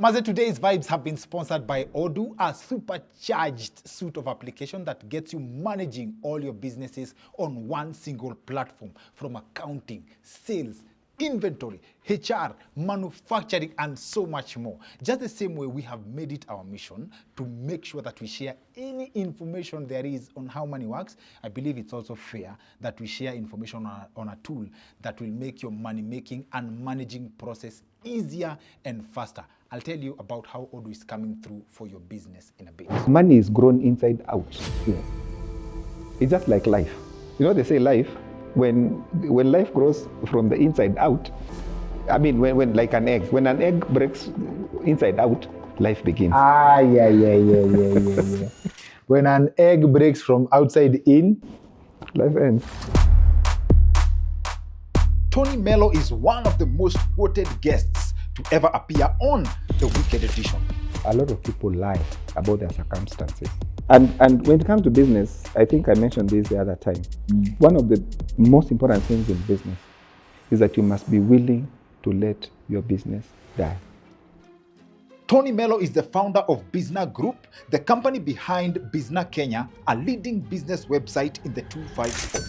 Maze, today's vibes have been sponsored by Odoo, a supercharged suite of application that gets you managing all your businesses on one single platform, from accounting, sales, inventory, HR, manufacturing, and so much more. Just the same way we have made it our mission to make sure that we share any information there is on how money works. I believe it's also fair that we share information on a tool that will make your money making and managing process easier and faster. I'll tell you about how Odoo is coming through for your business in a bit. Money is grown inside out. Yes. It's just like life. You know, they say life, when life grows from the inside out, I mean, when like an egg, when an egg breaks inside out, life begins. Yeah. When an egg breaks from outside in, life ends. Tonnie Mello is one of the most quoted guests to ever appear on the Wicked Edition. A lot of people lie about their circumstances. And when it comes to business, I think I mentioned this the other time. One of the most important things in business is that you must be willing to let your business die. Tonnie Mello is the founder of Bizna Group, the company behind Bizna Kenya, a leading business website in the 254.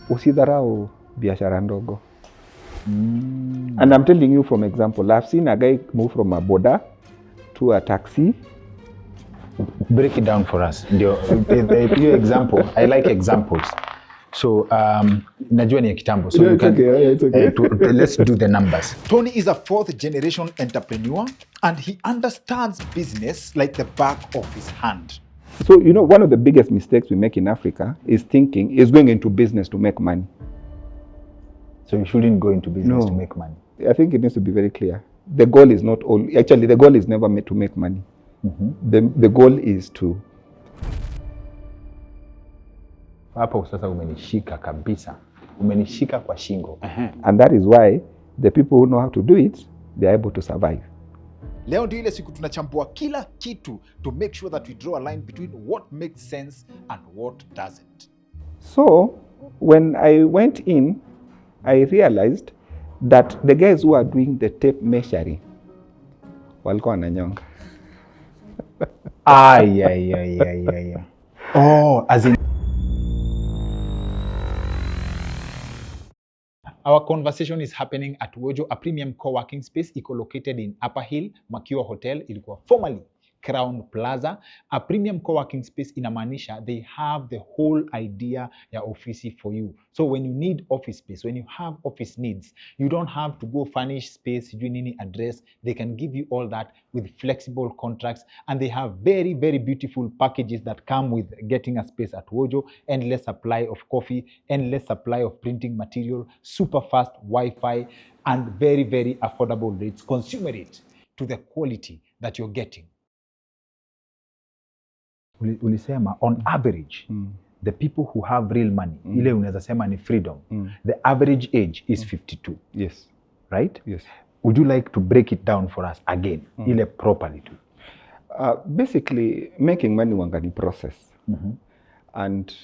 Usidharau biashara ndogo. And I'm telling you from example, I've seen a guy move from a boda to a taxi. Break it down for us. The example, I like examples. So, najua ni ya kitambo. So It's okay. Let's do the numbers. Tonnie is a fourth generation entrepreneur and he understands business like the back of his hand. So, you know, one of the biggest mistakes we make in Africa is going into business to make money. So you shouldn't go into business to make money. I think it needs to be very clear. The goal is not all. Actually, the goal is never made to make money. The goal is to. Hapo sasa umenishika kabisa. Umenishika kwa shingo. And that is why the people who know how to do it, they are able to survive. Leo ndio ile siku tunachambua kila kitu to make sure that we draw a line between what makes sense and what doesn't. So, when I went in, I realized that the guys who are doing the tape measuring walikuwa wananyonga. Yeah. Oh, as in. Our conversation is happening at Wojo, a premium co-working space located in Upper Hill, Makiwa Hotel, ilikuwa formerly Crown Plaza. A premium co-working space inamaanisha they have the whole idea ya office for you. So when you need office space, when you have office needs, you don't have to go furnish space, you need address. They can give you all that with flexible contracts, and they have very, very beautiful packages that come with getting a space at Wojo: endless supply of coffee, endless supply of printing material, super fast Wi-Fi, and very, very affordable rates. Consumer rate to the quality that you're getting. Ulisema on average, the people who have real money, ile unaweza sema ni freedom, the average age is 52. Yes. Right? Yes. Would you like to break it down for us again, ile properly too? Basically, making money wangani process. And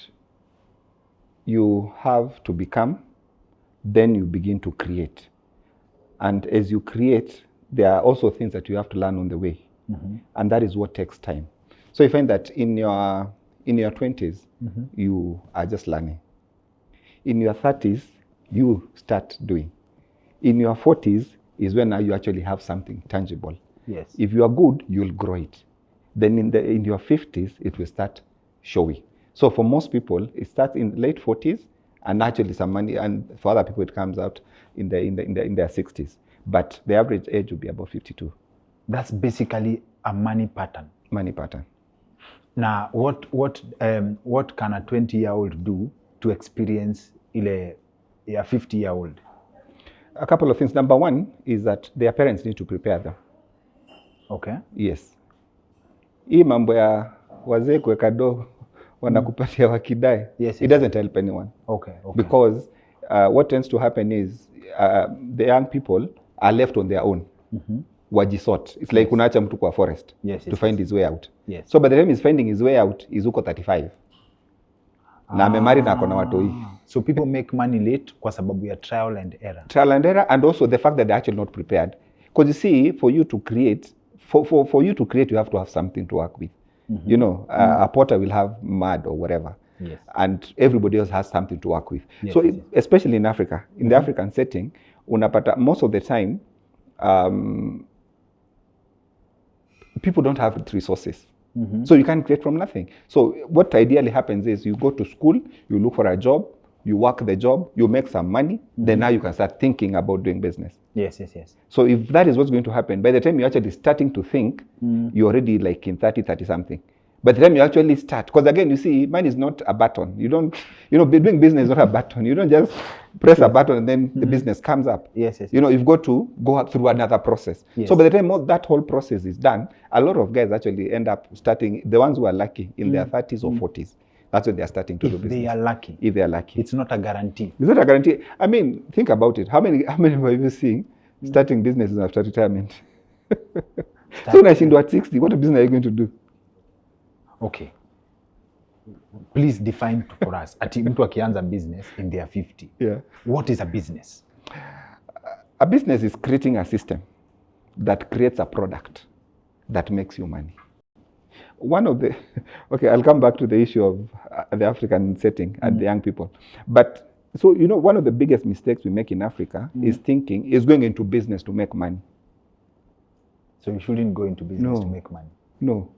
you have to become, then you begin to create. And as you create, there are also things that you have to learn on the way. And that is what takes time. So you find that in your 20s, you are just learning. In your 30s, you start doing. In your 40s is when now you actually have something tangible. Yes. If you are good, you'll grow it. Then in your 50s, it will start showing. So for most people, it starts in late 40s, and actually some money, and for other people, it comes out in their 60s. But the average age will be about 52. That's basically a money pattern. Money pattern. Now, what can a 20-year-old do to experience a 50-year-old? A couple of things. Number one is that their parents need to prepare them. Okay. Yes. Hii mambo ya wazee kuweka do wanakupatia wakidai. Yes. It doesn't help anyone. Okay. Because what tends to happen is the young people are left on their own. Wajisort. It's like unaacha mtu kwa forest to find his way out. Yes. So by the time he's finding his way out, is uko 35. Na amemari na akona watoi. So people make money late kwa sababu ya trial and error. Trial and error, and also the fact that they're actually not prepared. Because you see, for you to create for you to create, you have to have something to work with. You know, a potter will have mud or whatever. Yes. And everybody else has something to work with. Yes, So yes, yes. especially in Africa, in the African setting, unapata, most of the time, people don't have resources. So you can't create from nothing. So what ideally happens is you go to school, you look for a job, you work the job, you make some money, then now you can start thinking about doing business. Yes, yes, yes. So if that is what's going to happen, by the time you're actually starting to think, you're already like in 30 something. By the time you actually start, because again, you see, money is not a button. You don't, you know, doing business is not a button. You don't just press a button and then the business comes up. Yes, yes. You know, you've got to go through another process. Yes. So by the time that whole process is done, a lot of guys actually end up starting, the ones who are lucky in their 30s or 40s, that's when they're starting to do business. If they are lucky. If they are lucky. It's not a guarantee. It's not a guarantee. I mean, think about it. How many have you seen starting businesses after retirement? So when I see at 60, what business are you going to do? Okay. Please define for us. Ati mtu akianza business in their 50. Yeah. What is a business? A business is creating a system that creates a product that makes you money. One of the, okay, I'll come back to the issue of the African setting and the young people. But so, you know, one of the biggest mistakes we make in Africa is going into business to make money. So you shouldn't go into business to make money. No.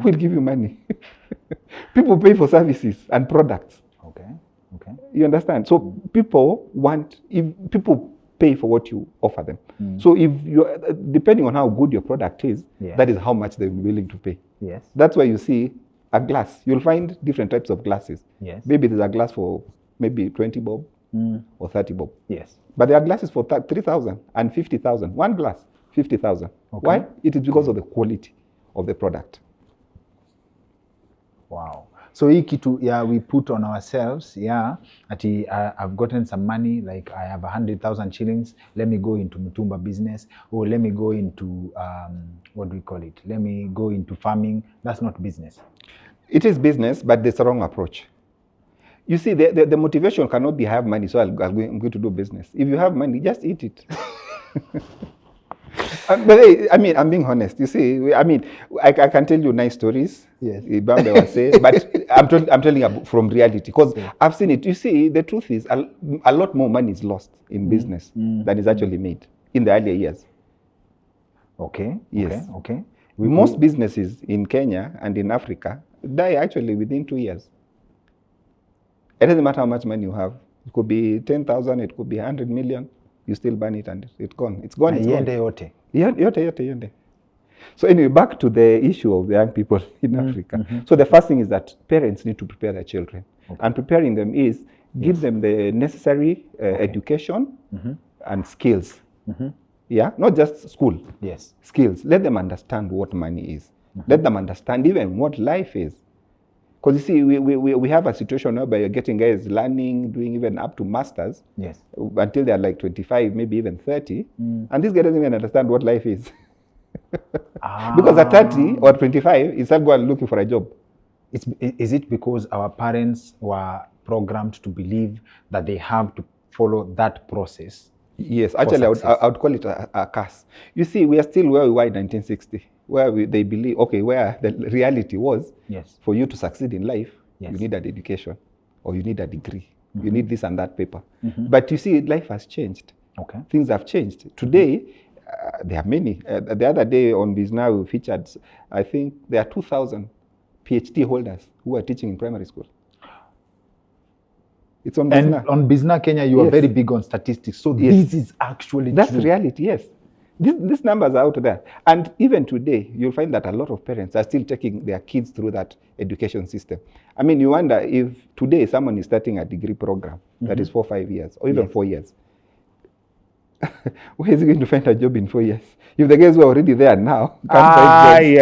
We'll give you money. People pay for services and products. Okay. Okay. You understand? So people pay for what you offer them. So if you, depending on how good your product is, that is how much they're willing to pay. Yes. That's why you see a glass. You'll find different types of glasses. Yes. Maybe there's a glass for maybe 20 bob or 30 bob. Yes. But there are glasses for 3,000 and 50,000. One glass, 50,000. Okay. Why? It is because of the quality of the product. Wow. So hii kitu we put on ourselves, ati I've gotten some money, like I have 100,000 shillings, let me go into Mutumba business, or let me go into, what do we call it? Let me go into farming. That's not business. It is business, but there's a wrong approach. You see, the motivation cannot be I have money, so I'm going to do business. If you have money, just eat it. But hey, I mean, I'm being honest. You see, I mean, I can tell you nice stories. Yes. Ibambe was saying, but I'm telling you from reality, because I've seen it. You see, the truth is a lot more money is lost in business than is actually made in the earlier years. Okay. Yes. Okay. Most businesses in Kenya and in Africa die actually within 2 years. It doesn't matter how much money you have. It could be 10,000, it could be 100 million. You still burn it and it's gone. It's gone. It's gone. Yote. So anyway, back to the issue of the young people in Africa. So the first thing is that parents need to prepare their children. And preparing them is give them the necessary education and skills. Yeah, not just school. Yes. Skills. Let them understand what money is. Let them understand even what life is. Because you see, we have a situation where you're getting guys learning, doing even up to masters. Yes. Until they're like 25, maybe even 30. And these guys don't even understand what life is. Because at 30 or 25, you start going looking for a job. Is it because our parents were programmed to believe that they have to follow that process? Yes, actually, I would call it a curse. You see, we are still where we were in 1960, where they believe, okay, where the reality was, for you to succeed in life, you need an education or you need a degree. You need this and that paper. But you see, life has changed. Okay. Things have changed. Today, there are many. The other day on Bizna, we featured, I think there are 2,000 PhD holders who are teaching in primary school. It's on Bizna. And on Bizna Kenya, you are very big on statistics. So this is actually That's reality, yes. These numbers are out there. And even today, you'll find that a lot of parents are still taking their kids through that education system. I mean, you wonder if today someone is starting a degree program that is 4 or 5 years, or even 4 years. Where is he going to find a job in 4 years? If the guys who are already there now can't find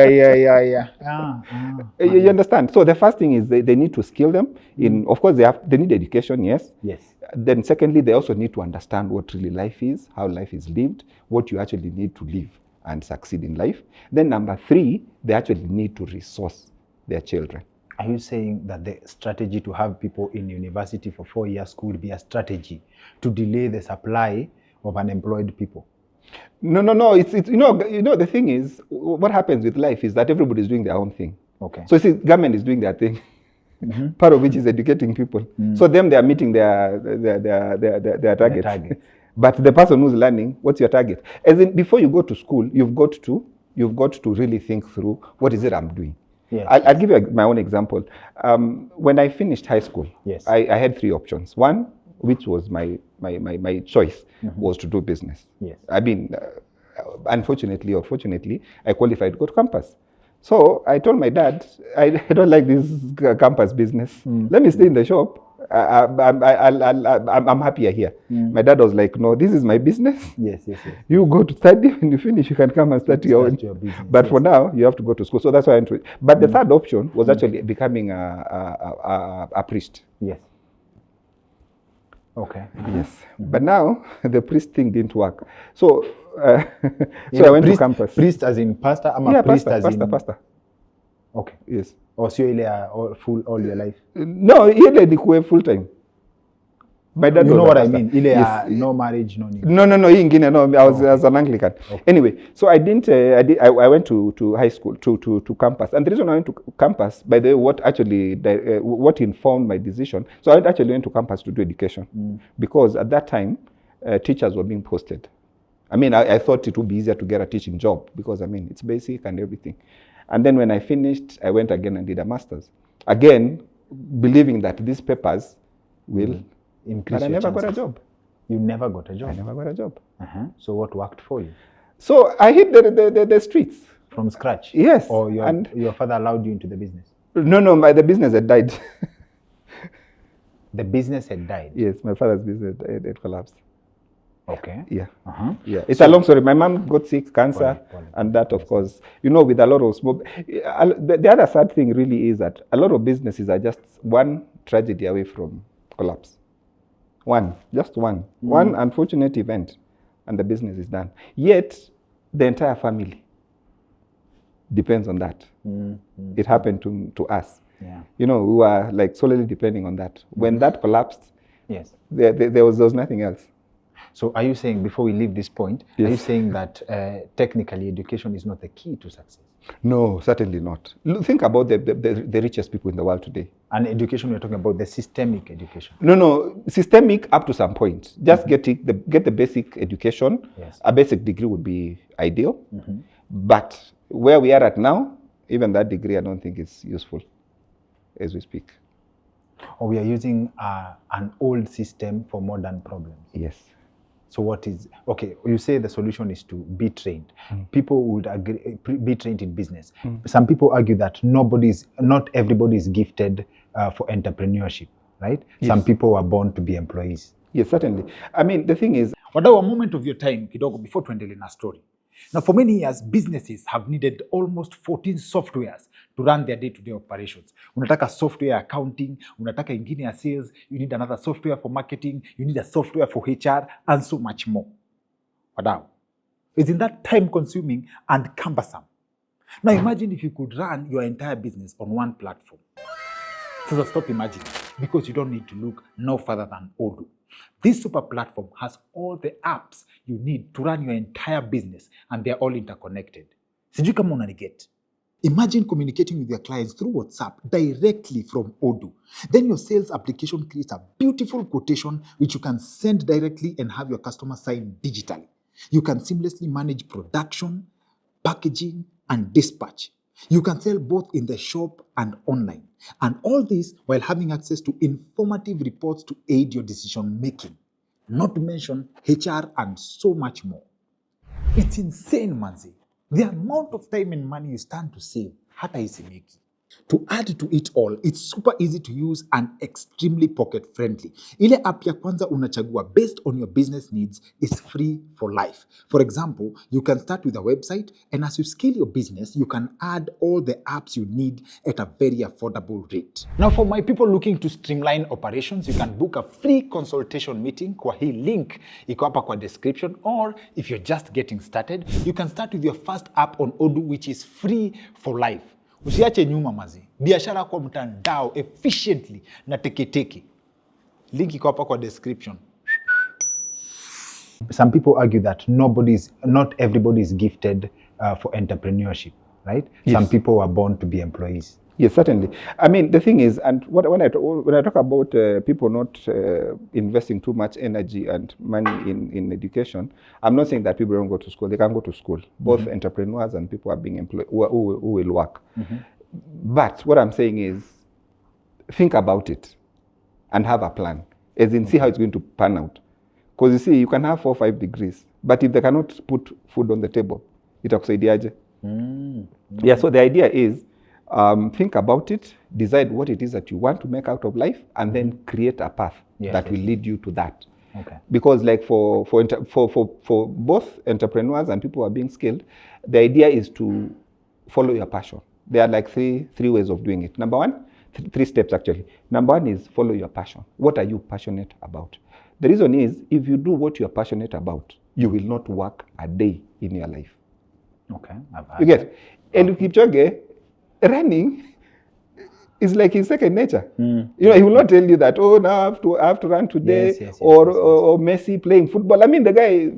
jobs. You understand? So the first thing is they need to skill them in, of course, they need education, yes. Then secondly, they also need to understand what really life is, how life is lived, what you actually need to live and succeed in life. Then number 3, they actually need to resource their children. Are you saying that the strategy to have people in university for 4 years could be a strategy to delay the supply of unemployed people? No. It's the thing is, what happens with life is that everybody is doing their own thing. Okay. So you see, government is doing their thing. Part of which is educating people. So them, they are meeting their targets. But the person who's learning, what's your target? As in, before you go to school, you've got to really think through, what is it I'm doing? Yes. I'll give you my own example. When I finished high school, yes. I had 3 options. One, which was my choice, was to do business. Yes. I mean, unfortunately or fortunately, I qualified to go to campus. So I told my dad, I don't like this campus business. Let me stay in the shop. I'm happier here. My dad was like, no, this is my business. Yes. You go to study, when you finish, you can come and start your own. business. But for now, you have to go to school. So that's why I entered. But the third option was actually becoming a priest. Yes. Okay. Yes. But now, the priest thing didn't work. So, I went to campus. Priest as in pastor? Pastor. Okay. Yes. Or so you all your life? No, ile nikuwe full time. My dad you know what pastor. I mean? Yes. No marriage, no need. No, I was an Anglican. Okay. Anyway, so I went to high school, to campus. And the reason I went to campus, by the way, what informed my decision, so I actually went to campus to do education. Because at that time, teachers were being posted. I mean, I thought it would be easier to get a teaching job because, I mean, it's basic and everything. And then when I finished, I went again and did a master's. Again, believing that these papers will increase. But I never got a job. You never got a job? I never got a job. So what worked for you? So I hit the streets. From scratch? Yes. Or your father allowed you into the business? No, the business had died. The business had died? Yes, my father's business had collapsed. Okay. Yeah. Yeah. It's a long story. My mom got sick, cancer, and that, of course, with a lot of small. The other sad thing really is that a lot of businesses are just one tragedy away from collapse. Just one unfortunate event, and the business is done. Yet, the entire family depends on that. It happened to us. Yeah. We were like solely depending on that. When that collapsed, yes, there was nothing else. So are you saying, before we leave this point, yes, are you saying that technically education is not the key to success? No, certainly not. Think about the richest people in the world today. And education, we're talking about the systemic education. No, systemic up to some point. Just get the basic education. Yes. A basic degree would be ideal. But where we are at now, even that degree I don't think is useful as we speak. Or we are using an old system for modern problems. Yes. So what is, okay, you say the solution is to be trained. People would agree, be trained in business. Some people argue that not everybody is gifted for entrepreneurship, right? Yes. Some people are born to be employees. Yes, certainly. I mean, the thing is, wadau a moment of your time kidogo before tuendelee na story. Now, for many years, businesses have needed almost 14 softwares to run their day-to-day operations. Unataka software accounting, unataka ingine ya sales, you need another software for marketing, you need a software for HR, and so much more. Wadau, isn't that time-consuming and cumbersome? Now, imagine if you could run your entire business on one platform. So stop imagining, because you don't need to look no further than Odoo. This super platform has all the apps you need to run your entire business, and they're all interconnected. Sijui kama unaniget. Imagine communicating with your clients through WhatsApp directly from Odoo. Then your sales application creates a beautiful quotation which you can send directly and have your customer sign digitally. You can seamlessly manage production, packaging, and dispatch. You can sell both in the shop and online. And all this while having access to informative reports to aid your decision making. Not to mention HR and so much more. It's insane, manzi. The amount of time and money you stand to save, hata isimeki. To add to it all, it's super easy to use and extremely pocket friendly. Ile app ya kwanza unachagua based on your business needs is free for life. For example, you can start with a website, and as you scale your business, you can add all the apps you need at a very affordable rate. Now, for my people looking to streamline operations, you can book a free consultation meeting kwa hii link iko hapa kwa description, or if you're just getting started, you can start with your first app on Odoo, which is free for life. Usiache nyuma mazi. Biashara kwa mtandao efficiently na teketeke. Link iko hapa kwa description. Some people argue that not everybody is gifted for entrepreneurship, right? Yes. Some people are born to be employees. Yes, certainly. I mean, the thing is, and when I talk about people not investing too much energy and money in education, I'm not saying that people don't go to school. They can go to school. Both entrepreneurs and people are being employed who will work. But what I'm saying is, think about it and have a plan, as in see how it's going to pan out. Because you see, you can have 4 or 5 degrees, but if they cannot put food on the table, itakusaidiaje? Yeah, so the idea is, think about it, decide what it is that you want to make out of life, and then create a path that will lead you to that. Okay. Because like for both entrepreneurs and people who are being skilled, the idea is to follow your passion. There are like three ways of doing it. Number one, 3 steps actually. Number one is follow your passion. What are you passionate about? The reason is, if you do what you are passionate about, you will not work a day in your life. Okay. You get? And Kipchoge, running is like his second nature. You know, he will not tell you that, oh, now I have to run today, or Messi playing football. I mean, the guy,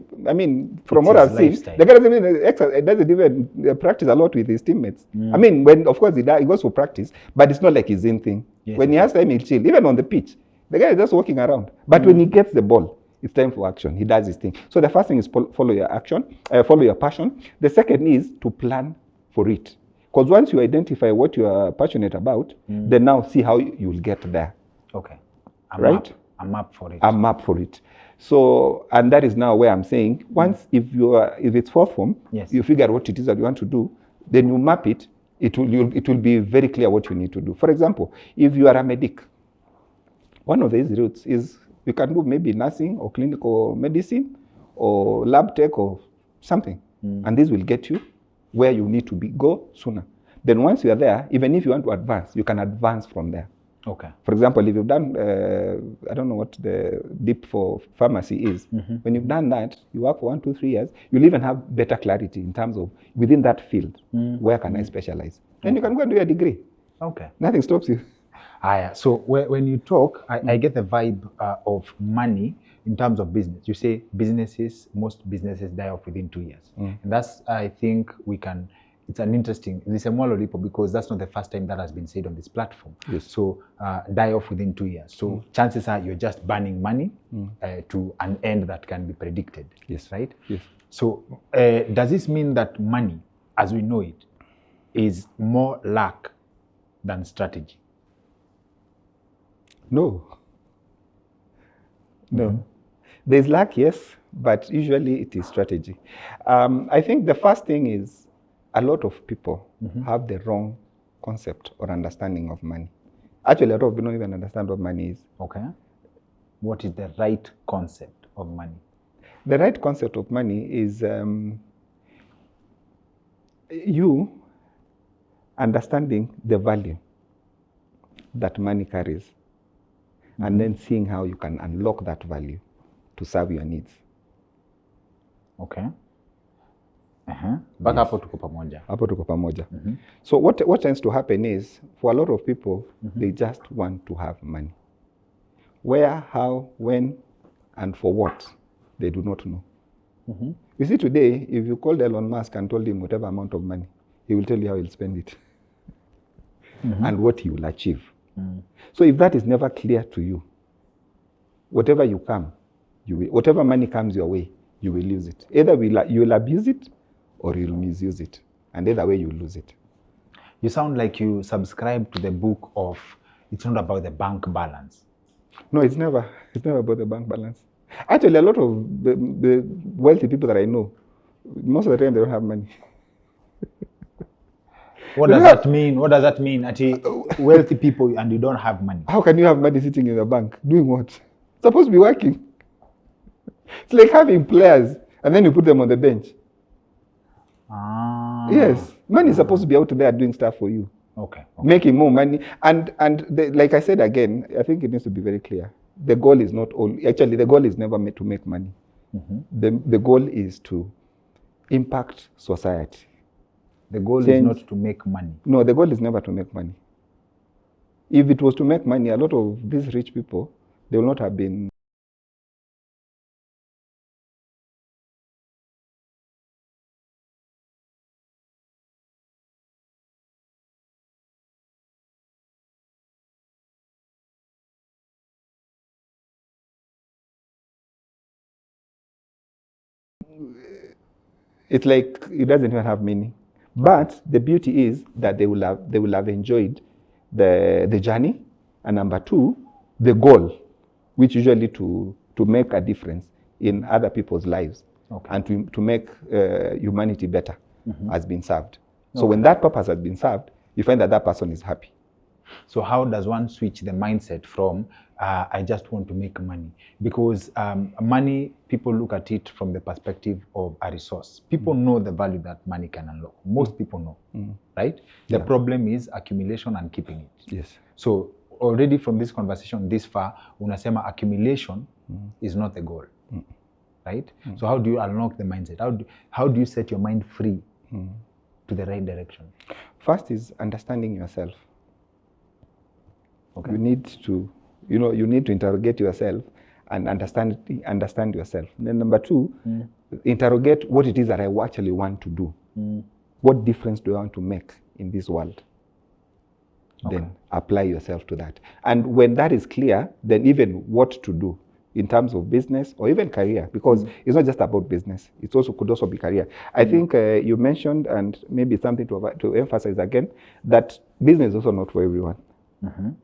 from what I've seen, the guy doesn't even practice a lot with his teammates. I mean, when, of course, he goes for practice, but it's not like his in thing. When he has time, he'll chill. Even on the pitch, the guy is just walking around. But when he gets the ball, it's time for action. He does his thing. So the first thing is follow your action, follow your passion. The second is to plan for it. Because once you identify what you are passionate about, then now see how you will get there. Okay. I'm up for it. I'm up for it. So, and that is now where I'm saying, once if it's fourth form, you figure out what it is that you want to do, then you map it. It will be very clear what you need to do. For example, if you are a medic, one of these routes is you can do maybe nursing or clinical medicine or lab tech or something, and this will get you where you need to go sooner. Then once you are there, even if you want to advance, you can advance from there. Okay. For example, if you've done, I don't know what the dip for pharmacy is. When you've done that, you work for 1, 2, 3 years, you'll even have better clarity in terms of within that field, where can I specialize? Then you can go and do your degree. Okay. Nothing stops you. So when you talk, I get the vibe of money in terms of business. You say most businesses die off within 2 years. And that's, I think it's a mololipo, because that's not the first time that has been said on this platform. Yes. So die off within 2 years. So chances are you're just burning money to an end that can be predicted. Yes. Right? Yes. So does this mean that money, as we know it, is more luck than strategy? No. There's luck, yes, but usually it is strategy. I think the first thing is a lot of people have the wrong concept or understanding of money. Actually, a lot of people don't even understand what money is. Okay. What is the right concept of money? The right concept of money is you understanding the value that money carries, and then seeing how you can unlock that value to serve your needs. Okay. Mpaka hapo tuko pamoja. Hapo tuko pamoja. So what tends to happen is, for a lot of people, they just want to have money. Where, how, when, and for what, they do not know. You see, today, if you called Elon Musk and told him whatever amount of money, he will tell you how he'll spend it and what he will achieve. So if that is never clear to you, whatever whatever money comes your way, you will use it. Either you will abuse it, or you'll misuse it. And either way, you'll lose it. You sound like you subscribe to the book of, it's not about the bank balance. No, it's never about the bank balance. Actually, a lot of the wealthy people that I know, most of the time they don't have money. What does that mean? What does that mean? Wealthy people and you don't have money. How can you have money sitting in the bank? Doing what? Supposed to be working. It's like having players and then you put them on the bench. Yes. Money is supposed to be out there doing stuff for you. Okay. Making more money. And like I said again, I think it needs to be very clear. The goal is not actually the goal is never made to make money. The goal is to impact society. The goal is not to make money. No, the goal is never to make money. If it was to make money, a lot of these rich people, they will not have been it's like it doesn't even have meaning. But the beauty is that they will have enjoyed the journey, and number two, the goal, which usually to make a difference in other people's lives, and to make humanity better, has been served. So when that purpose has been served, you find that that person is happy. So how does one switch the mindset from I just want to make money? Because money, people look at it from the perspective of a resource. People know the value that money can unlock. Most people know, right? The problem is accumulation and keeping it. Yes. So already from this conversation this far, unasema accumulation is not the goal, right? So how do you unlock the mindset? How do you set your mind free to the right direction? First is understanding yourself. Okay. You need to, you need to interrogate yourself and understand yourself. And then number two, interrogate what it is that I actually want to do. What difference do I want to make in this world? Then apply yourself to that. And when that is clear, then even what to do in terms of business or even career, because it's not just about business. It could also be career. I think you mentioned, and maybe something to emphasize again, that business is also not for everyone.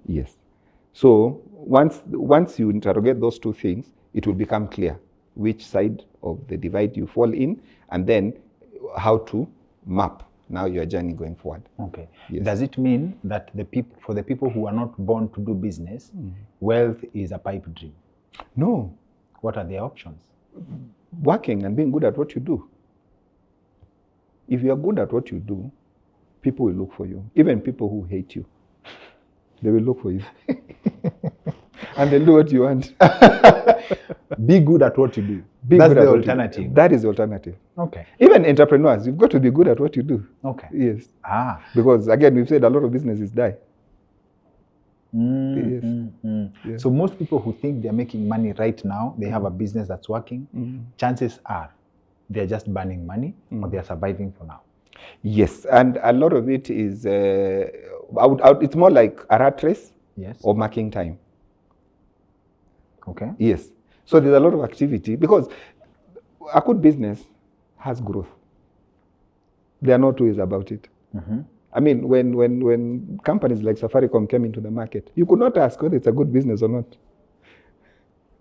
Yes. So once you interrogate those two things, it will become clear which side of the divide you fall in, and then how to map now your journey going forward. Okay. Yes. Does it mean that for the people who are not born to do business, wealth is a pipe dream? No. What are their options? Working and being good at what you do. If you are good at what you do, people will look for you. Even people who hate you, they will look for you. And they'll do what you want. Be good at what you do. That's the alternative. That is the alternative. Okay. Even entrepreneurs, you've got to be good at what you do. Okay. Yes. Because again, we've said a lot of businesses die. Yes. Yeah. So most people who think they're making money right now, they have a business that's working, chances are they're just burning money or they're surviving for now. Yes, and a lot of it is, it's more like a rat race or marking time. Okay. Yes. So there's a lot of activity because a good business has growth. There are no two ways about it. I mean, when companies like Safaricom came into the market, you could not ask whether it's a good business or not.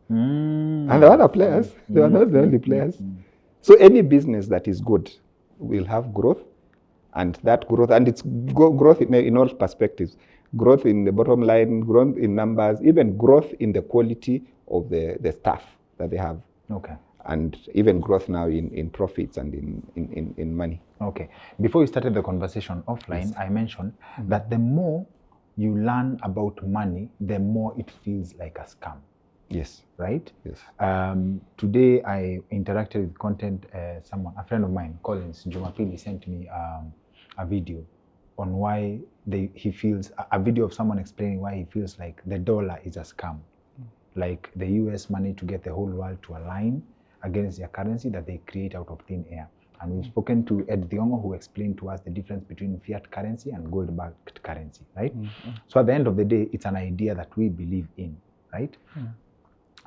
And the other players, they are not the only players. So any business that is good will have growth, and that growth, and it's growth in all perspectives. Growth in the bottom line, growth in numbers, even growth in the quality of the staff that they have. Okay. And even growth now in profits and in money. Okay. Before we started the conversation offline, I mentioned that the more you learn about money, the more it feels like a scam. Yes. Right? Yes. Today I interacted with content, a friend of mine, Collins Jumapili, sent me a video on why he feels, a video of someone explaining why he feels like the dollar is a scam. Like the US money to get the whole world to align against their currency that they create out of thin air. And we've spoken to Ed Thiongo, who explained to us the difference between fiat currency and gold-backed currency, right? So at the end of the day, it's an idea that we believe in, right?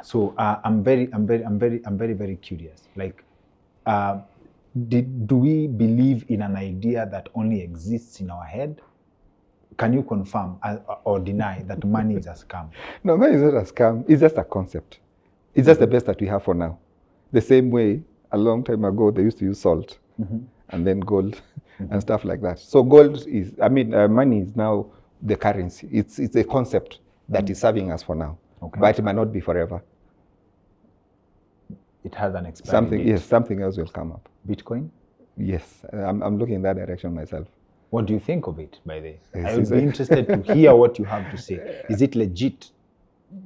So I'm very, very curious. Like, do we believe in an idea that only exists in our head? Can you confirm or deny that money is a scam? No, money is not a scam. It's just a concept. It's just the best that we have for now. The same way, a long time ago, they used to use salt and then gold and stuff like that. So gold is, money is now the currency. It's a concept that is serving us for now. Okay. But it might not be forever. It has an expiry date. Yes, something else will come up. Bitcoin? Yes, I'm looking in that direction myself. What do you think of it, by the way? I would be interested to hear what you have to say. Is it legit?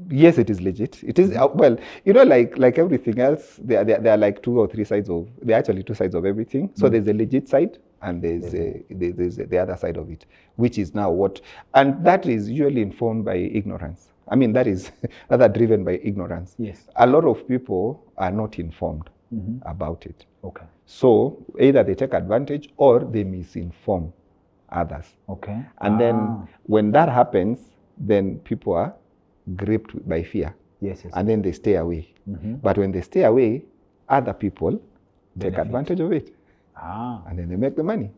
Yes, it is legit. It is, well, like everything else, there are like two or three sides of, there are actually two sides of everything. So there's a legit side and there's the other side of it, which is now what, and that is usually informed by ignorance. That is rather driven by ignorance. Yes. A lot of people are not informed about it. Okay. So either they take advantage or they misinform others. Okay. And then when that happens, then people are gripped by fear. Yes. And then they stay away. But when they stay away, other people take Benefit. advantage of it. Ah. And then they make the money.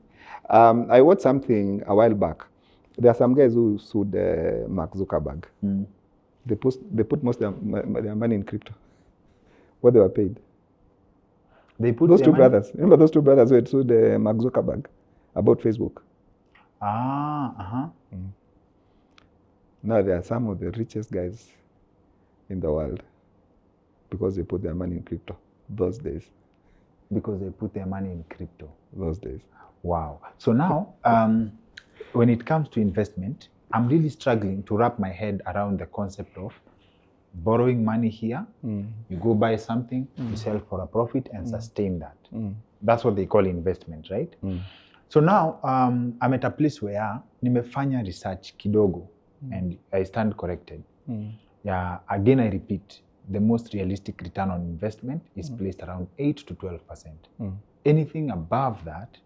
I watched something a while back. There are some guys who sued Mark Zuckerberg. They put most of their money in crypto. What they were paid. They put Those their two money- brothers. Remember those two brothers who had sued Mark Zuckerberg about Facebook? Ah, uh-huh. Now they are some of the richest guys in the world because they put their money in crypto those days. Because they put their money in crypto. Those days. Wow. So now, when it comes to investment, I'm really struggling to wrap my head around the concept of borrowing money here. You go buy something, you sell for a profit and sustain that. That's what they call investment, right? So now, I'm at a place where nimefanya research kidogo and I stand corrected. Yeah, again, I repeat, the most realistic return on investment is placed around 8 to 12%. Anything above that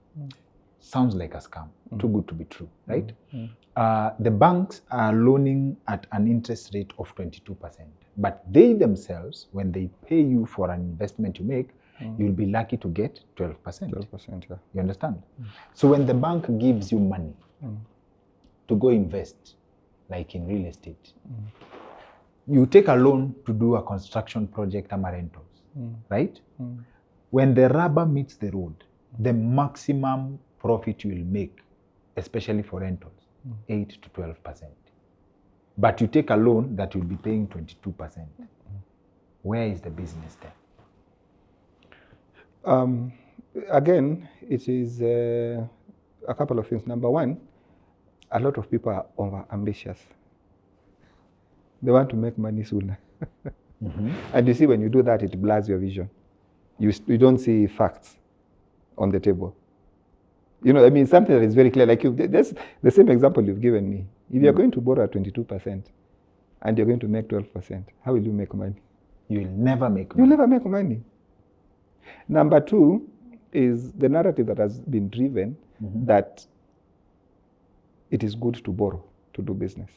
sounds like a scam, too good to be true, right? The banks are loaning at an interest rate of 22%, but they themselves, when they pay you for an investment you make, you'll be lucky to get 12%. 12%, yeah. You understand? So when the bank gives you money to go invest, like in real estate, you take a loan to do a construction project ama rentals, right? When the rubber meets the road, the maximum profit you will make, especially for rentals, 8 to 12%. But you take a loan that you'll be paying 22%. Where is the business there? Again, it is a couple of things. Number one, a lot of people are over ambitious. They want to make money sooner. And you see, when you do that, it blurs your vision. You don't see facts on the table. You know, I mean, something that is very clear. Like that's the same example you've given me. If you're going to borrow at 22% and you're going to make 12%, how will you make money? You'll never make You'll money. never make money. Number two is the narrative that has been driven that it is good to borrow to do business.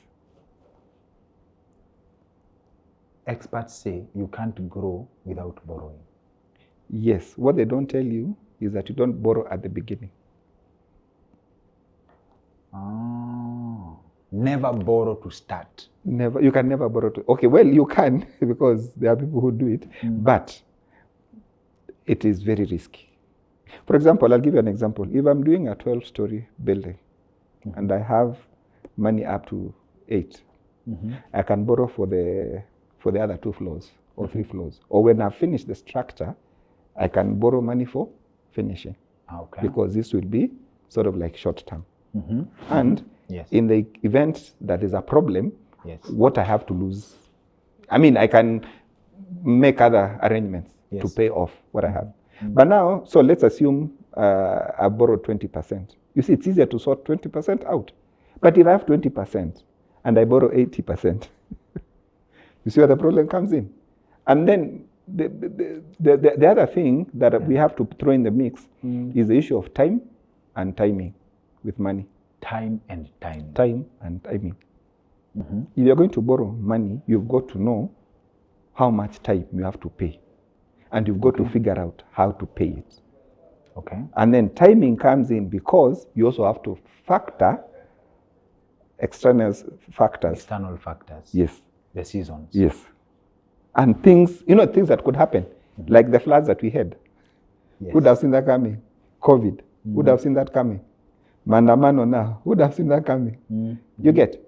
Experts say you can't grow without borrowing. Yes, what they don't tell you is that you don't borrow at the beginning. Never borrow to start. Never, you can never borrow to. Okay, well, you can because there are people who do it, but it is very risky. For example, I'll give you an example. If I'm doing a 12-story building and I have money up to 8, I can borrow for the other 2 floors or 3 floors. Or when I've finished the structure, I can borrow money for finishing. Okay. Because this will be sort of like short term. And Yes. in the event that there's a problem, Yes. what I have to lose, I mean, I can make other arrangements to Yes. pay off what I have. But now, so let's assume I borrowed 20%. You see, it's easier to sort 20% out. But if I have 20% and I borrow 80%, you see where the problem comes in. And then the other thing that we have to throw in the mix is the issue of time and timing with money. Time and timing. Time and timing. If you're going to borrow money, you've got to know how much time you have to pay. And you've got to figure out how to pay it. Okay. And then timing comes in because you also have to factor external factors. External factors. Yes. The seasons. Yes. And things, you know, things that could happen, like the floods that we had. Yes. Who would have seen that coming? COVID. Who would have seen that coming? Mandamano now. Who would have seen that coming? You get?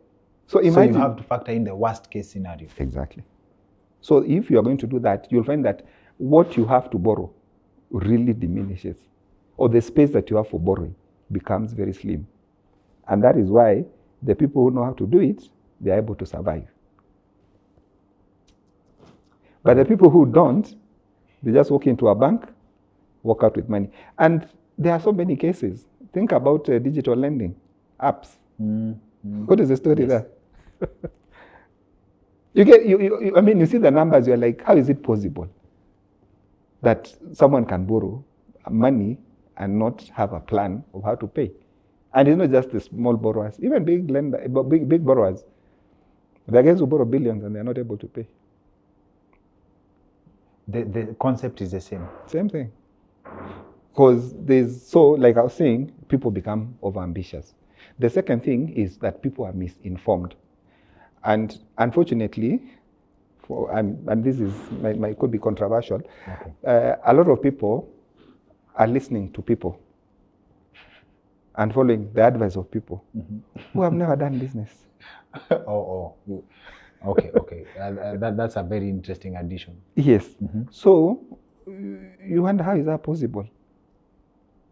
So imagine. So you have to factor in the worst case scenario. Exactly. So if you are going to do that, you'll find that what you have to borrow really diminishes, or the space that you have for borrowing becomes very slim. And that is why the people who know how to do it, they are able to survive. But the people who don't, they just walk into a bank, walk out with money. And there are so many cases. Think about digital lending apps. What is the story there? I mean, you see the numbers, you're like, how is it possible that someone can borrow money and not have a plan of how to pay? And it's not just the small borrowers, even big borrowers. There are guys who borrow billions and they're not able to pay. The concept is the same. Same thing. Because like I was saying, people become overambitious. The second thing is that people are misinformed. And unfortunately, and this is could be controversial, a lot of people are listening to people and following the advice of people who have never done business. Okay. That's a very interesting addition. Yes. So you wonder, how is that possible?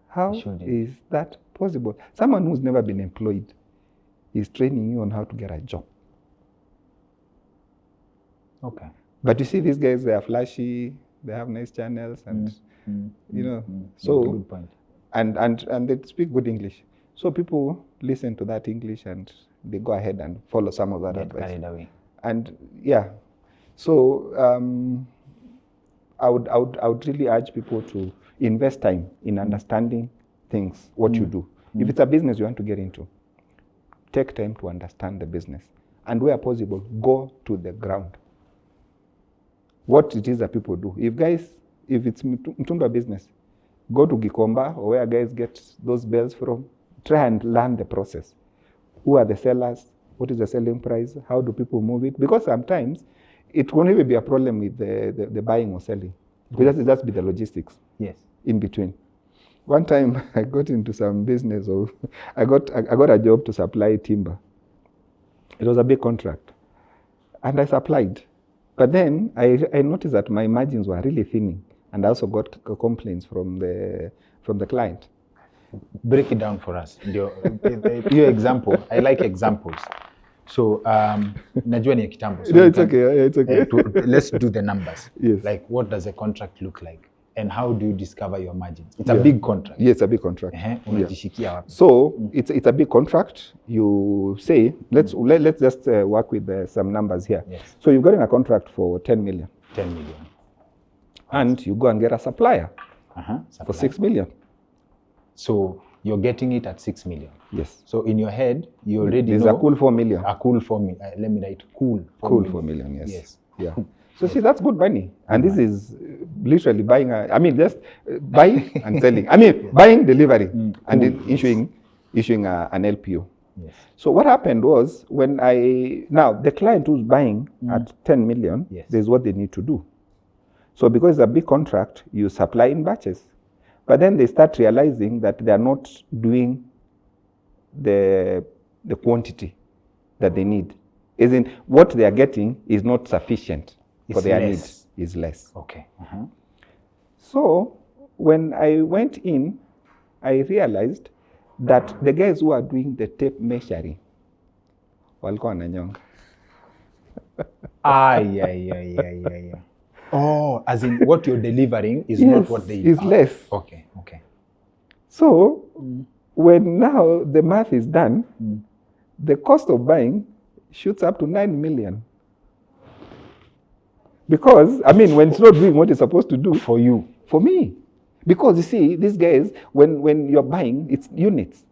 How is that possible? Someone who's never been employed is training you on how to get a job. Okay. But you see, these guys, they are flashy, they have nice channels, and so good point. And they speak good English. So people listen to that English and they go ahead and follow some of that advice. Carried away. And so I would really urge people to invest time in understanding things, what you do. If it's a business you want to get into, take time to understand the business. And where possible, go to the ground. What it is that people do. If it's Mtumba business, go to Gikomba or where guys get those bells from, try and learn the process. Who are the sellers? What is the selling price? How do people move it? Because sometimes it won't even be a problem with the buying or selling. Because it just be the logistics in between. One time I got into some business of, I got a job to supply timber. It was a big contract. And I supplied. But then I noticed that my margins were really thinning. And I also got complaints from the client. Break it down for us. Your example, I like examples. So, najua ni ya kitambo. So it's okay. Let's do the numbers. Yes. Like, what does a contract look like? And how do you discover your margins? It's a big contract. Yes, a big contract. So, it's a big contract. You say, let's just work with some numbers here. Yes. So, you've gotten a contract for 10 million. 10 million. And you go and get a supplier for 6 million. So you're getting it at 6 million. Yes. So in your head, you already know. There's a cool 4 million. A cool 4 million. Let me write cool 4 million, yes. Yes. Yeah. So see, that's good money. And this is literally buying, just buying and selling. Buying, delivering, and then issuing an LPO. Yes. So what happened was, now the client who's buying at 10 million, there's what they need to do. So because it's a big contract, you supply in batches. But then they start realizing that they are not doing the quantity that they need. As in, what they are getting is not sufficient for their needs. Is less. Okay. So when I went in, I realized that the guys who are doing the tape measuring walikuwa wananyonga. Yeah. Oh, as in what you're delivering is not what they is less. Okay. So when now the math is done, the cost of buying shoots up to 9 million. Because, when it's not doing what it's supposed to do. For you. For me. Because you see, these guys, when you're buying, it's units.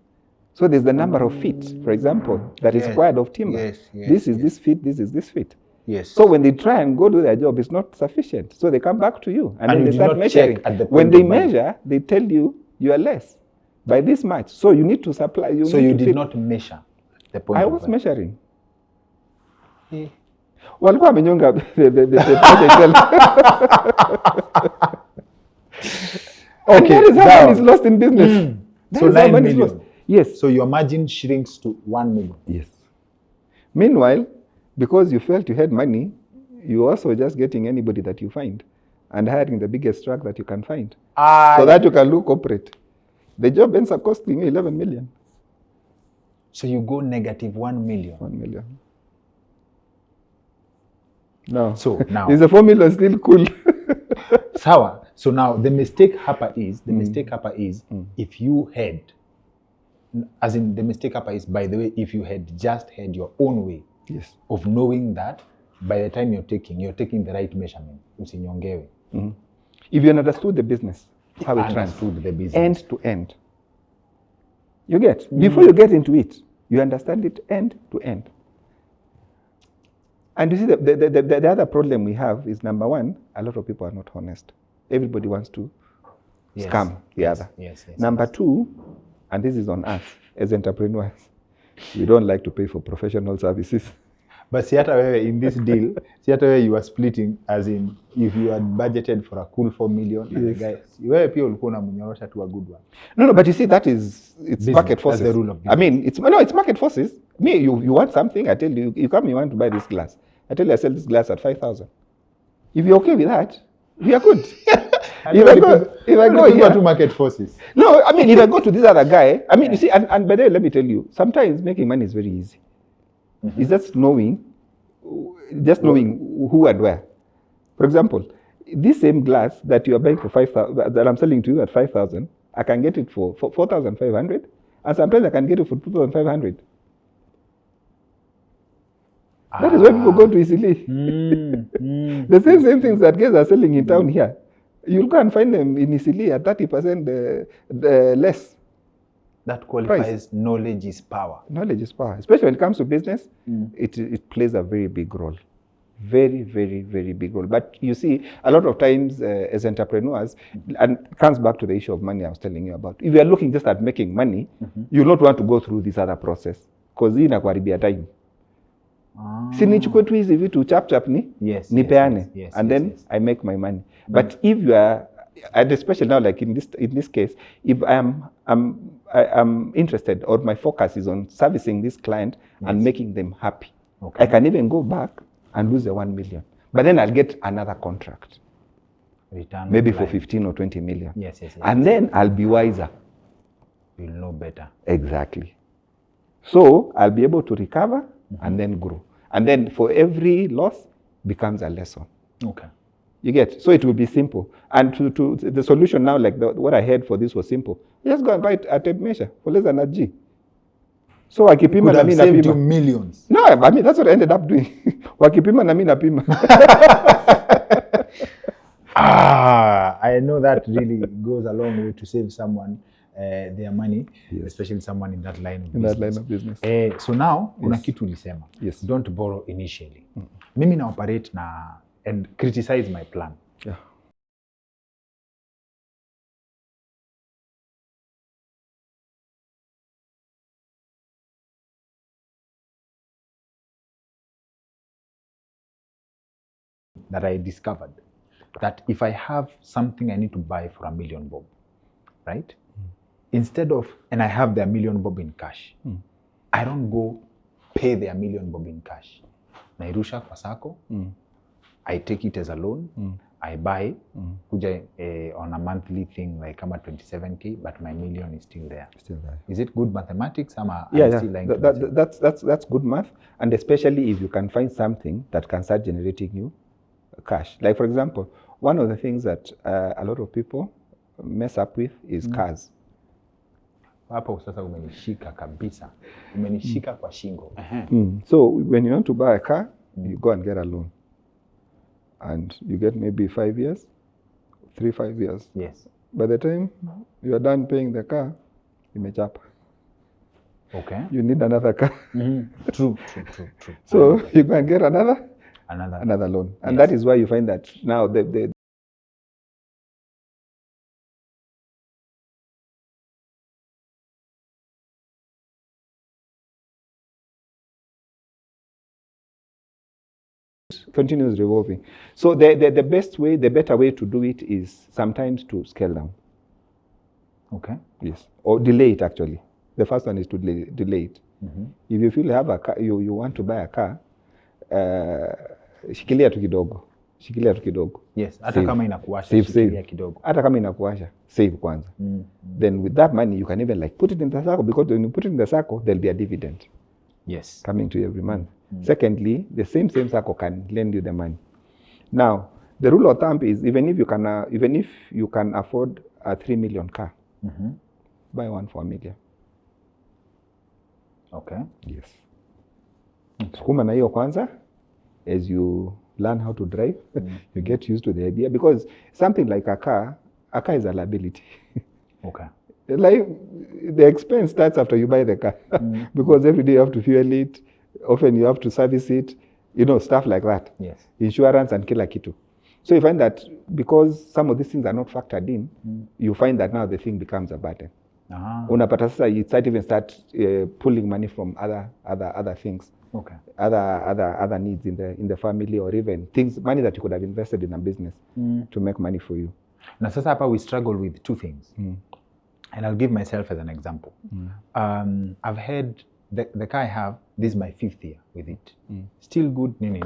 So there's the number of feet, for example, that is required of timber. This is this feet, this is this feet. Yes. So when they try and go do their job, it's not sufficient. So they come back to you and then they start measuring. When they measure, they tell you are less by this much. So you need to supply. So you did not measure the point. I was measuring. Walikuwa wamenyonga the project. Okay. That is how money is lost in business. So 9 million. Yes. So your margin shrinks to 1 million. Yes. Meanwhile, because you felt you had money, you also just getting anybody that you find and hiring the biggest truck that you can find. So that you can look corporate. The job ends up costing you 11 million. So you go negative 1 million. 1 million. No. So now is the 4 million still cool? Sawa. So now the mistake hapa is if you had, as in the mistake hapa is, by the way, if you had just had your own way of knowing that by the time you're taking the right measurement. Usinyongewe. If you understood the business, how it runs, end to end. You get, before you get into it, you understand it end to end. And you see, the other problem we have is, number one, a lot of people are not honest. Everybody wants to Yes. scum the Yes. other. Yes. Yes. Number two, and this is on us as entrepreneurs, we don't like to pay for professional services. But si hata wewe in this deal, si hata wewe you are splitting, as in if you had budgeted for a cool 4 million and the guy, wewe pia ulikuwa unamnyorosha to a good one. No, but you see, it's Business. market forces. That's the rule of I mean, it's market forces. Me, you want something, I tell you, you come, you want to buy this glass. I tell you, I sell this glass at 5,000. If you're okay with that, we are good. if I go here to market forces. No, I mean, if I go to this other guy, I mean, you see, and by the way, let me tell you, sometimes making money is very easy. It's just knowing who and where. For example, this same glass that you are buying for 5,000, that I'm selling to you at 5,000, I can get it for 4,500, and sometimes I can get it for 2,500. That is why people go to Isili. The same things that guys are selling in town here, you'll go and find them in Isili at 30% less. That qualifies Price. knowledge is power. Knowledge is power, especially when it comes to business. It plays a very big role, very, very, very big role. But you see, a lot of times as entrepreneurs, and it comes back to the issue of money I was telling you about. If you are looking just at making money, you'll not want to go through this other process because hii inakuharibia time. Si nichukue tu hizi vitu chap nipeane, and then I make my money. But if you are, and especially now, like in this case, if I'm interested, or my focus is on servicing this client and making them happy, I can even go back and lose the 1 million, but then I'll get another contract, Return maybe of for life. 15 or 20 million. Yes. And then I'll be wiser. You'll know better. Exactly. So I'll be able to recover and then grow. And then for every loss becomes a lesson. Okay. You get? So it will be simple. And to the solution now, like what I had for this was simple. Just go and buy a tape measure for less than a G. So wakipima Could na have mimi saved you napima. millions. No, I mean, that's what I ended up doing. Wakipima na mimi napima. I know that really goes a long way to save someone their money, especially someone in that line of business. So now, una kitu ulisema. Yes. Don't borrow initially. Mimi na operate and criticize my plan. Yeah. That I discovered that if I have something I need to buy for $1 million bob, right? Instead of, and I have the $1 million bob in cash, I don't go pay the $1 million bob in cash. Nairusha kwa sako, I take it as a loan, I buy, kuja on a monthly thing like kama 27K, but my million is still there. Still there. Is it good mathematics? Yeah. That's good math, and especially if you can find something that can start generating you cash. Like for example, one of the things that a lot of people mess up with is cars. Hapo sasa umenishika kabisa. Umenishika kwa shingo. So when you want to buy a car, you go and get a loan. And you get maybe 5 years, 5 years. Yes. By the time you are done paying the car, imechapa. Okay. You need another car. True. So you go and get another loan. And that is why you find that now the continues revolving. So the best way, the better way to do it is sometimes to scale down. Okay. Yes. Or delay it actually. The first one is to delay it. If you feel you have a car, you want to buy a car, shikilia tu kidogo. Yes, hata kama inakuwasha, shikilia kidogo. Hata kama inakuwasha, save kwanza. Then with that money you can even like put it in the circle, because when you put it in the circle there'll be a dividend. Yes. Coming to you every month. Secondly, the same circle can lend you the money. Now, the rule of thumb is even if you can afford a 3 million car, buy one for $1 million. Okay. Yes. Sukuma na hiyo kwanza, as you learn how to drive, you get used to the idea, because something like a car is a liability. Okay. Like the expense starts after you buy the car, because every day you have to fuel it, often you have to service it, stuff like that. Yes. Insurance and kila kitu. So you find that because some of these things are not factored in, you find that now the thing becomes a burden. Unapata sasa you start pulling money from other things. Okay. Other needs in the family, or even money that you could have invested in a business to make money for you. Na sasa hapa we struggle with two things. And I'll give myself as an example. I've had the car I have, this is my 5th year with it. Still good, nini.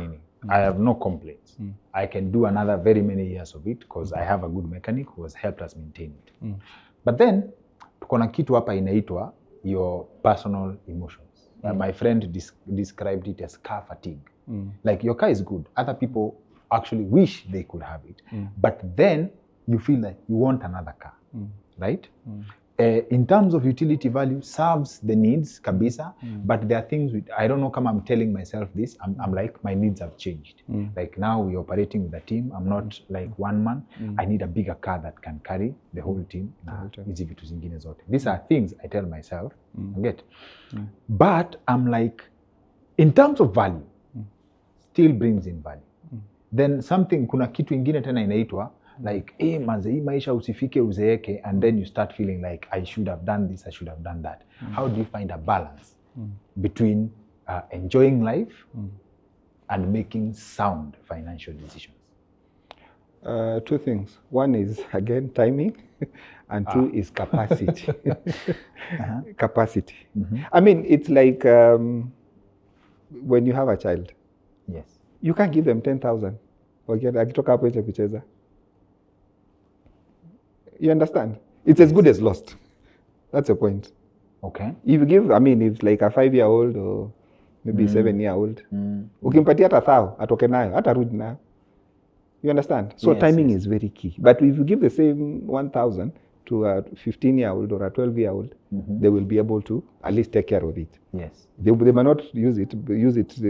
I have no complaints. I can do another very many years of it because I have a good mechanic who has helped us maintain it. But then, tuko na kitu hapa inaitwa your personal emotions. My friend described it as car fatigue. Like your car is good. Other people actually wish they could have it. But then you feel like you want another car, right? In terms of utility value, serves the needs, kabisa, but there are things, I don't know come I'm telling myself this, I'm like, my needs have changed. Like now we're operating with a team, I'm not like one man, I need a bigger car that can carry the whole team. These are things I tell myself, but I'm like, in terms of value, still brings in value. Then something, kuna kitu ingine tena inaitwa, like, manze, hii maisha usifike uzeeke, and then you start feeling like, I should have done this, I should have done that. How do you find a balance between enjoying life and making sound financial decisions? Two things. One is, again, timing, and two is capacity. Capacity. I mean, it's like when you have a child. Yes. You can't give them 10,000. Akitoka hapo nje kucheza. You understand? It's as good as lost. That's the point. Okay. If you give, I mean, if like a 5-year-old or maybe 7-year-old, ukimpatia hata 1,000, atoke nayo, hata rudi nayo. You understand? So timing is very key. But if you give the same 1,000 to a 15-year-old or a 12-year-old, they will be able to at least take care of it. Yes. They may not use it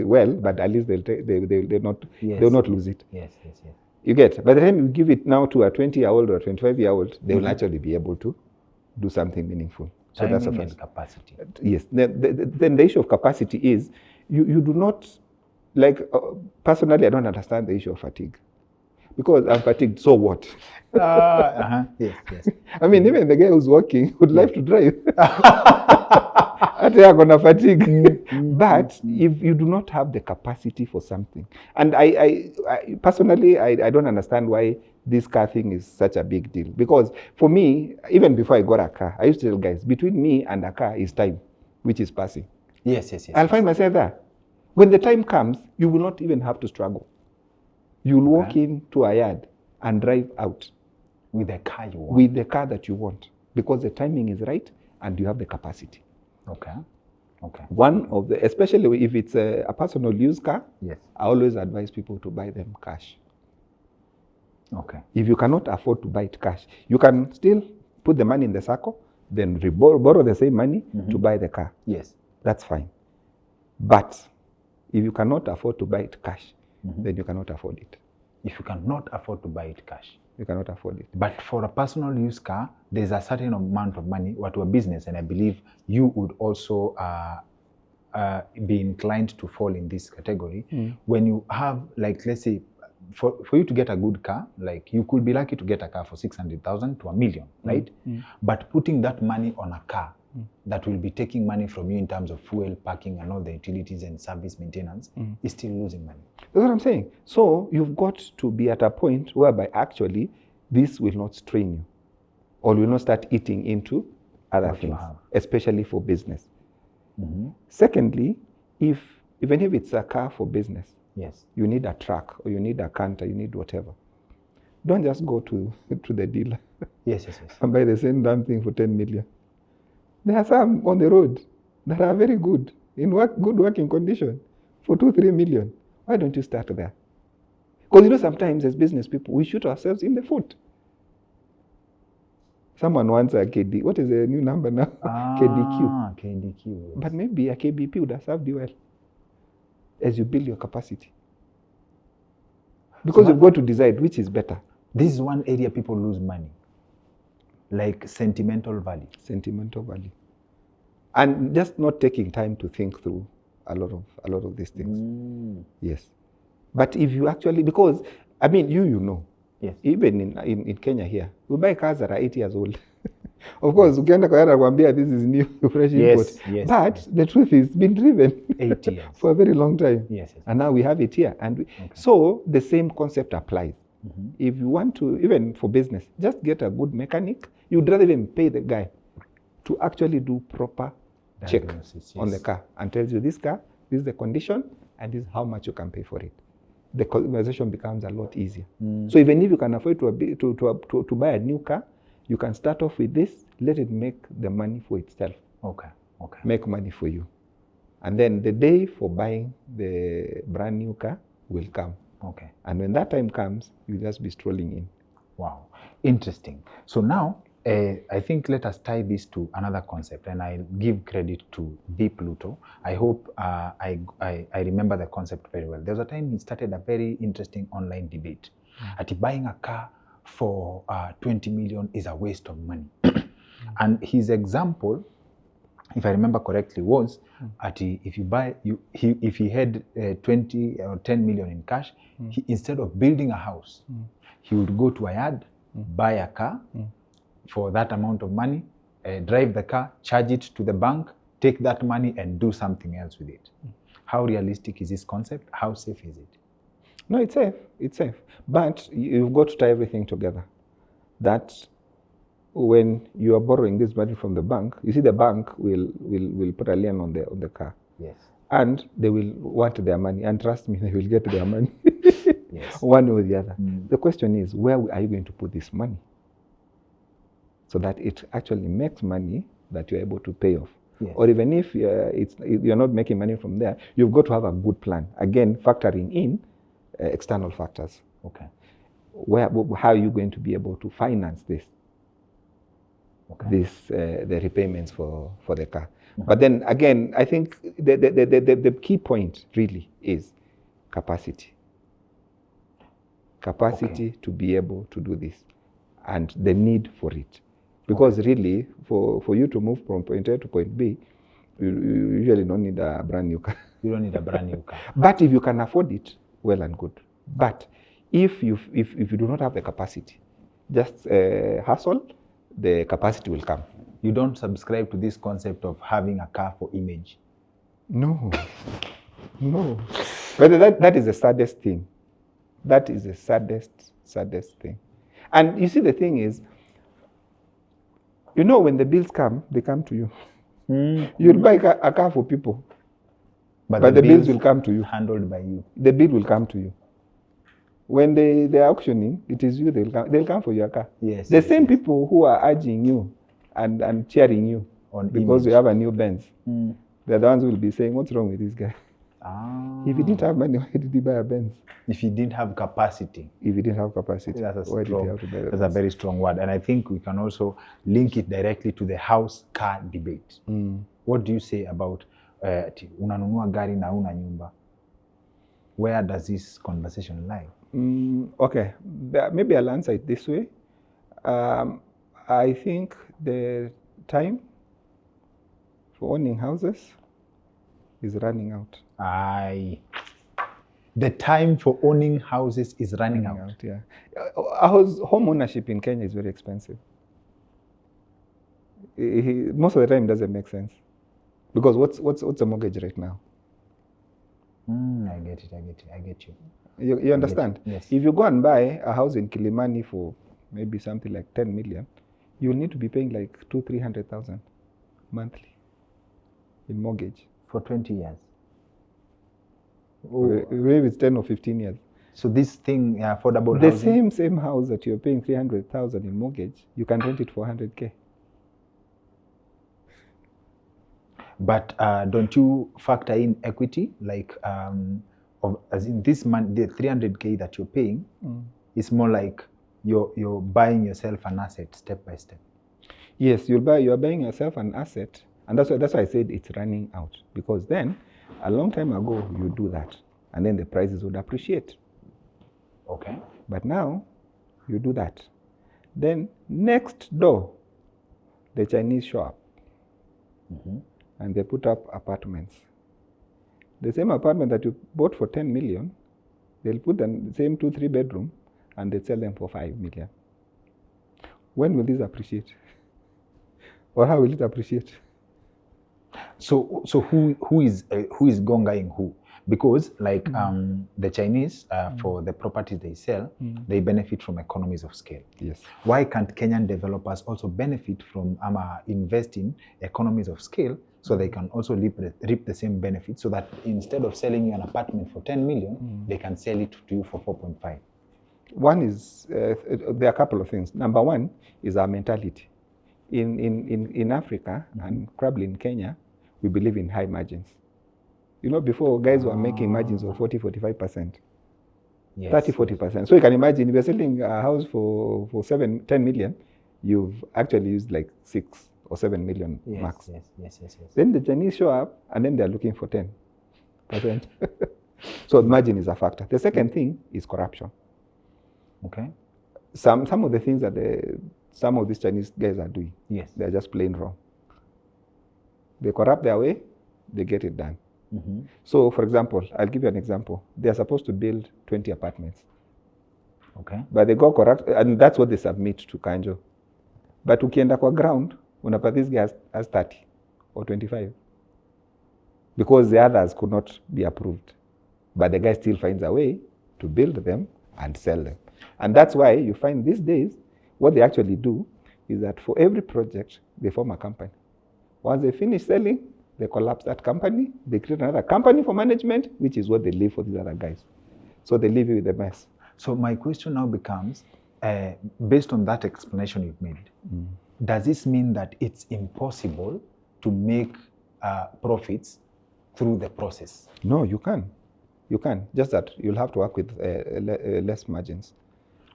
well, but at least they'll not lose it. Yes. You get, by the time you give it now to a 20-year-old or a 25-year-old, they will actually be able to do something meaningful. So timing that's the first. And capacity. Yes. Then the issue of capacity is, you do not, like, personally, I don't understand the issue of fatigue. Because I'm fatigued, so what? Yes. I mean, even the guy who's working would like to drive. Gonna fatigue. But if you do not have the capacity for something, and I personally, I don't understand why this car thing is such a big deal. Because for me, even before I got a car, I used to tell guys, between me and a car is time, which is passing. Yes. I'll find myself there. When the time comes, you will not even have to struggle. You'll walk into a yard and drive out. With the car you want. With the car that you want. Because the timing is right and you have the capacity. Okay. One of the, especially if it's a personal use car, yes, I always advise people to buy them cash. Okay. If you cannot afford to buy it cash, you can still put the money in the circle, then borrow the same money to buy the car. Yes. That's fine. But if you cannot afford to buy it cash, then you cannot afford it. If you cannot afford to buy it cash, you cannot afford it. But for a personal use car, there's a certain amount of money to a business, and I believe you would also be inclined to fall in this category. When you have, like, let's say, for you to get a good car, like, you could be lucky to get a car for 600,000 to $1 million, right? But putting that money on a car that will be taking money from you in terms of fuel, parking, and all the utilities and service maintenance is still losing money. That's what I'm saying. So you've got to be at a point whereby actually this will not strain you, or will not start eating into other things, especially for business. Secondly, even if it's a car for business, yes, you need a truck, or you need a canter, you need whatever. Don't just go to the dealer. Yes. And buy the same damn thing for 10 million. There are some on the road that are very good, in good working condition, for 2-3 million. Why don't you start there? Because sometimes as business people, we shoot ourselves in the foot. Someone wants a KD. What is the new number now? KDQ. KDQ. Yes. But maybe a KBP would have served you well as you build your capacity. Because you've got to decide which is better. This is one area people lose money. Like sentimental value. Sentimental value. And just not taking time to think through a lot of these things. Yes. But if you actually, because I mean, you know. Yes. Even in Kenya here, we buy cars that are 8 years old. Of course, ukienda kwa yara kwambia this is new, fresh import. Yes, But yes. the truth is, it's been driven 8 years. for a very long time. Yes, yes. And now we have it here. And so the same concept applies. If you want to, even for business, just get a good mechanic. You'd rather even pay the guy to actually do proper check Diagnosis, on the yes. car and tells you this car, this is the condition, and this is how much you can pay for it. The conversation becomes a lot easier. So even if you can afford to buy a new car, you can start off with this, let it make the money for itself. Okay. Make money for you. And then the day for buying the brand new car will come. Okay. And when that time comes, you'll just be strolling in. Wow, interesting. So now, I think let us tie this to another concept, and I'll give credit to B. Pluto. I hope I remember the concept very well. There was a time he started a very interesting online debate. At buying a car for 20 million is a waste of money. And his example, if I remember correctly, was if you buy, if he had 20 or 10 million in cash, he, instead of building a house, he would go to a yard, buy a car for that amount of money, drive the car, charge it to the bank, take that money and do something else with it. How realistic is this concept? How safe is it? No, it's safe. It's safe. But you've got to tie everything together. That when you are borrowing this money from the bank, you see the bank will put a lien on the car. Yes. And they will want their money. And trust me, they will get their money. Yes. One or the other. The question is, where are you going to put this money? So that it actually makes money that you're able to pay off. Yes. Or even if you're not making money from there, you've got to have a good plan. Again, factoring in external factors. Okay. How are you going to be able to finance this? Okay. The repayments for the car. But then again, I think the key point really is capacity. Capacity to be able to do this and the need for it. Because really, for you to move from point A to point B, you usually don't need a brand new car. You don't need a brand new car. But if you can afford it, well and good. But if you do not have the capacity, just hustle, the capacity will come. You don't subscribe to this concept of having a car for image. No. No. But that is the saddest thing. That is the saddest thing. And you see, the thing is, you know, when the bills come, they come to you. You'll buy a car for people, but the bills will come to you. Handled by you. The bill will come to you. When they're auctioning, it is you, they'll come for your car. Yes. The same people who are urging you and cheering you On because image. you have a new Benz, they're the ones who will be saying, what's wrong with this guy? If he didn't have money, why did he buy a Benz? If you didn't have capacity. If he didn't have capacity, That's why did he have to buy a that's a Benz? very strong word. And I think we can also link it directly to the house car debate. What do you say about unanunua gari na una nyumba? Where does this conversation lie? Okay, maybe I'll answer it this way. I think the time for owning houses is running out. The time for owning houses is running out. Yeah. Home ownership in Kenya is very expensive. Most of the time it doesn't make sense. Because what's a mortgage right now? I get you. You understand? Yes. If you go and buy a house in Kilimani for maybe something like 10 million, you'll need to be paying like 200,000-300,000 monthly in mortgage. For 20 years. Maybe it's 10 or 15 years. So this thing, affordable The housing. same house that you're paying 300,000 in mortgage, you can rent it for 100K. But don't you factor in equity? Like, as in this month, the 300K that you're paying is more like you're buying yourself an asset step by step. Yes, you are buying yourself an asset, and that's why I said it's running out. Because then, a long time ago, you do that, and then the prices would appreciate. Okay. But now, you do that. Then next door, the Chinese show up, and they put up apartments. The same apartment that you bought for 10 million, They'll put the same 2-3 bedroom and they sell them for 5 million. When will this appreciate? Or how will it appreciate? So who is gongaing who? Because like the Chinese for the properties they sell, they benefit from economies of scale. Yes. Why can't Kenyan developers also benefit from invest in economies of scale so they can also reap the same benefit, so that instead of selling you an apartment for 10 million, they can sell it to you for 4.5? One is, there are a couple of things. Number one is our mentality. In Africa and probably in Kenya, we believe in high margins. You know, before guys were making margins of 40-45%, Yes, 30-40%. So you can imagine if you're selling a house for 10 million, you've actually used like 6 or 7 million yes, max. yes. Then the Chinese show up and then they're looking for 10%. So margin is a factor. The second thing is corruption. Okay. Some of the things that some of these Chinese guys are doing, Yes. they're just plain wrong. They corrupt their way, they get it done. So, for example, I'll give you an example. They're supposed to build 20 apartments. Okay. But they go corrupt, and that's what they submit to Kanjo. But ukienda kwa ground, unapata this guy has 30 or 25. Because the others could not be approved. But the guy still finds a way to build them and sell them. And that's why you find these days, what they actually do is that for every project, they form a company. Once they finish selling, they collapse that company, they create another company for management, which is what they leave for these other guys. So they leave you with a mess. So my question now becomes, based on that explanation you've made, does this mean that it's impossible to make profits through the process? No, you can. You can. Just that you'll have to work with less margins.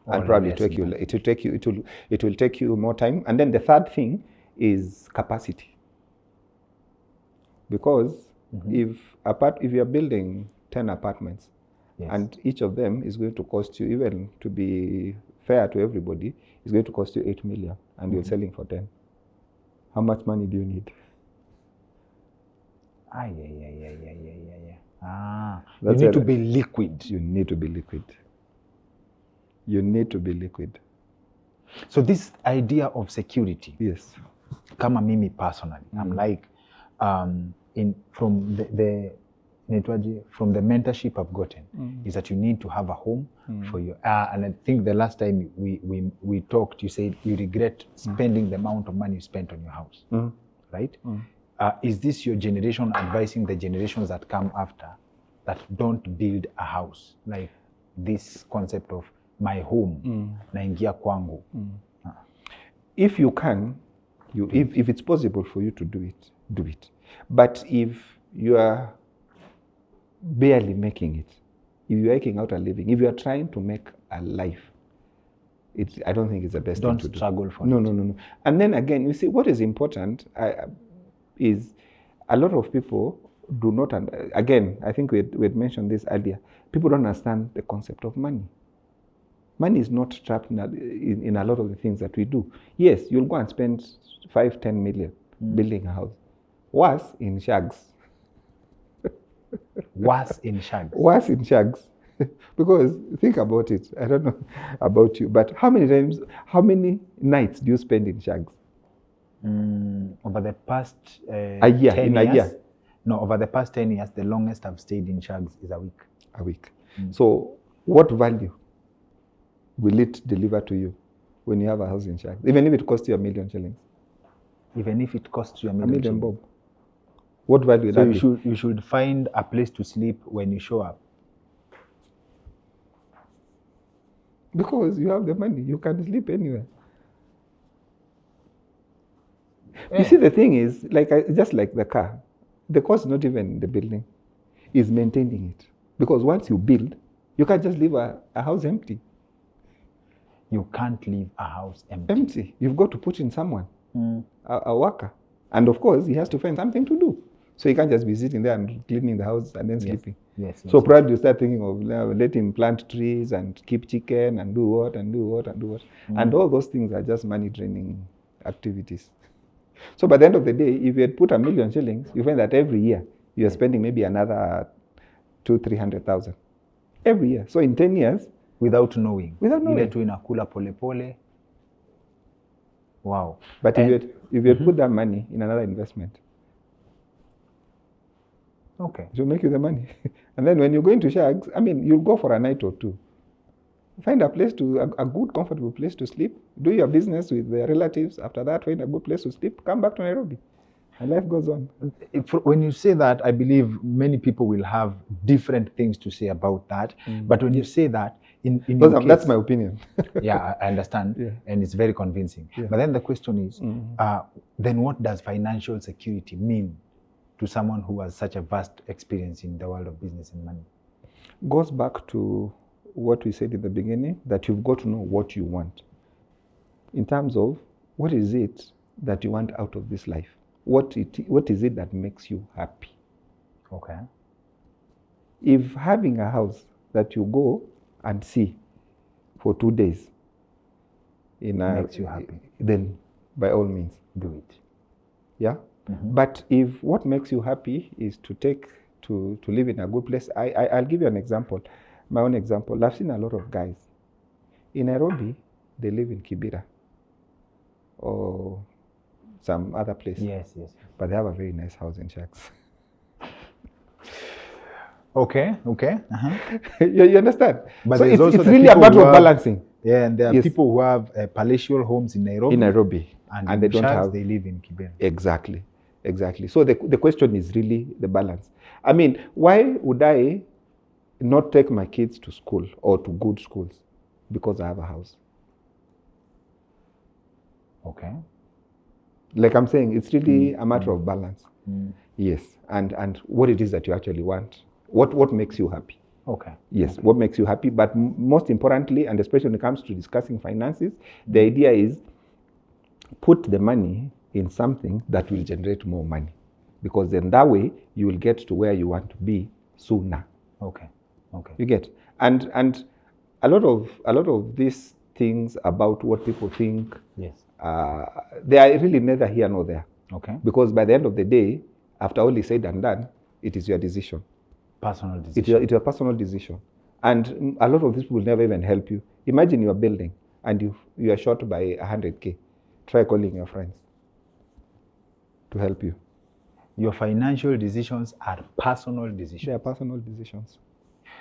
And probably it will take you more time. And then the third thing is capacity. Because if you are building 10 apartments, Yes. and each of them is going to cost you, even to be fair to everybody, is going to cost you 8 million, and you're selling for 10. How much money do you need? You need to be liquid. You need to be liquid. You need to be liquid. So this idea of security, Yes. kama mimi personally, I'm like, from the mentorship I've gotten, is that you need to have a home for you. And I think the last time we talked, you said you regret spending the amount of money you spent on your house, right? Is this your generation advising the generations that come after that don't build a house? Like this concept of my home, naingia kwangu. If you can, if it's possible for you to do it, do it. But if you are barely making it, if you're making out a living, if you are trying to make a life, I don't think it's the best thing to do. Don't struggle for it. No. And then again, you see, what is important is a lot of people do not, again, I think we had mentioned this earlier, people don't understand the concept of money. Money is not trapped in a lot of the things that we do. Yes, you'll go and spend 5-10 million building a house. Worse in shags. Worse in shags. Worse in shags. Because think about it. I don't know about you, but how many nights do you spend in shags? Over the past a year, 10 in years, a year? No, over the past 10 years, the longest I've stayed in shags is a week. A week. So what value will it deliver to you when you have a house in shags? Even if it costs you 1 million shillings. Even if it costs you 1 1 million million shillings. bob. What value So that you should find a place to sleep when you show up. Because you have the money, you can sleep anywhere. Yeah. You see, the thing is, just like the car, the cost is not even the building, it's maintaining it. Because once you build, you can't just leave a house empty. You can't leave a house empty. Empty. You've got to put in someone, a worker. And of course, he has to find something to do. So he can't just be sitting there and cleaning the house and then sleeping. Yes. So probably you start thinking of let him plant trees and keep chicken and do what. And all those things are just money draining activities. So by the end of the day, if you had put 1 million shillings, you find that every year you are spending maybe another 200,000-300,000. Every year. So in 10 years, without knowing. Without knowing. Ile tu inakula pole pole. Wow. But if you had put that money in another investment, okay, it will make you the money. And then when you're going to shags, I mean, you'll go for a night or two. Find a place a good, comfortable place to sleep. Do your business with the relatives. After that, find a good place to sleep. Come back to Nairobi. And life goes on. When you say that, I believe many people will have different things to say about that. But when you say that, in your case, that's my opinion. yeah, I understand. Yeah. And it's very convincing. Yeah. But then the question is, then what does financial security mean to someone who has such a vast experience in the world of business and money? Goes back to what we said in the beginning, that you've got to know what you want. In terms of what is it that you want out of this life? What is it that makes you happy? Okay. If having a house that you go and see for 2 days makes you happy, then by all means do it. Yeah. But if what makes you happy is to live in a good place, I'll give you an example, my own example. I've seen a lot of guys in Nairobi, they live in Kibera or some other place. Yes. But they have a very nice house in Shacks. Okay. You understand? But so there's also it's the really a people matter who of have- balancing. Yeah, and there are Yes. people who have palatial homes in Nairobi. And in they don't Shags, have. they live in Kibera. Exactly. So the question is really the balance. I mean, why would I not take my kids to school or to good schools? Because I have a house. Okay. Like I'm saying, it's really a matter of balance. Yes, and what it is that you actually want. What makes you happy? Okay. Yes, what makes you happy. But most importantly, and especially when it comes to discussing finances, the idea is put the money in something that will generate more money. Because then that way, you will get to where you want to be sooner. Okay. You get? And a lot of these things about what people think, Yes. they are really neither here nor there. Okay. Because by the end of the day, after all is said and done, it is your decision. Personal decision. It's your personal decision. And a lot of these people will never even help you. Imagine you are building and you are short by 100K. Try calling your friends to help you. Your financial decisions are personal decisions. They are personal decisions.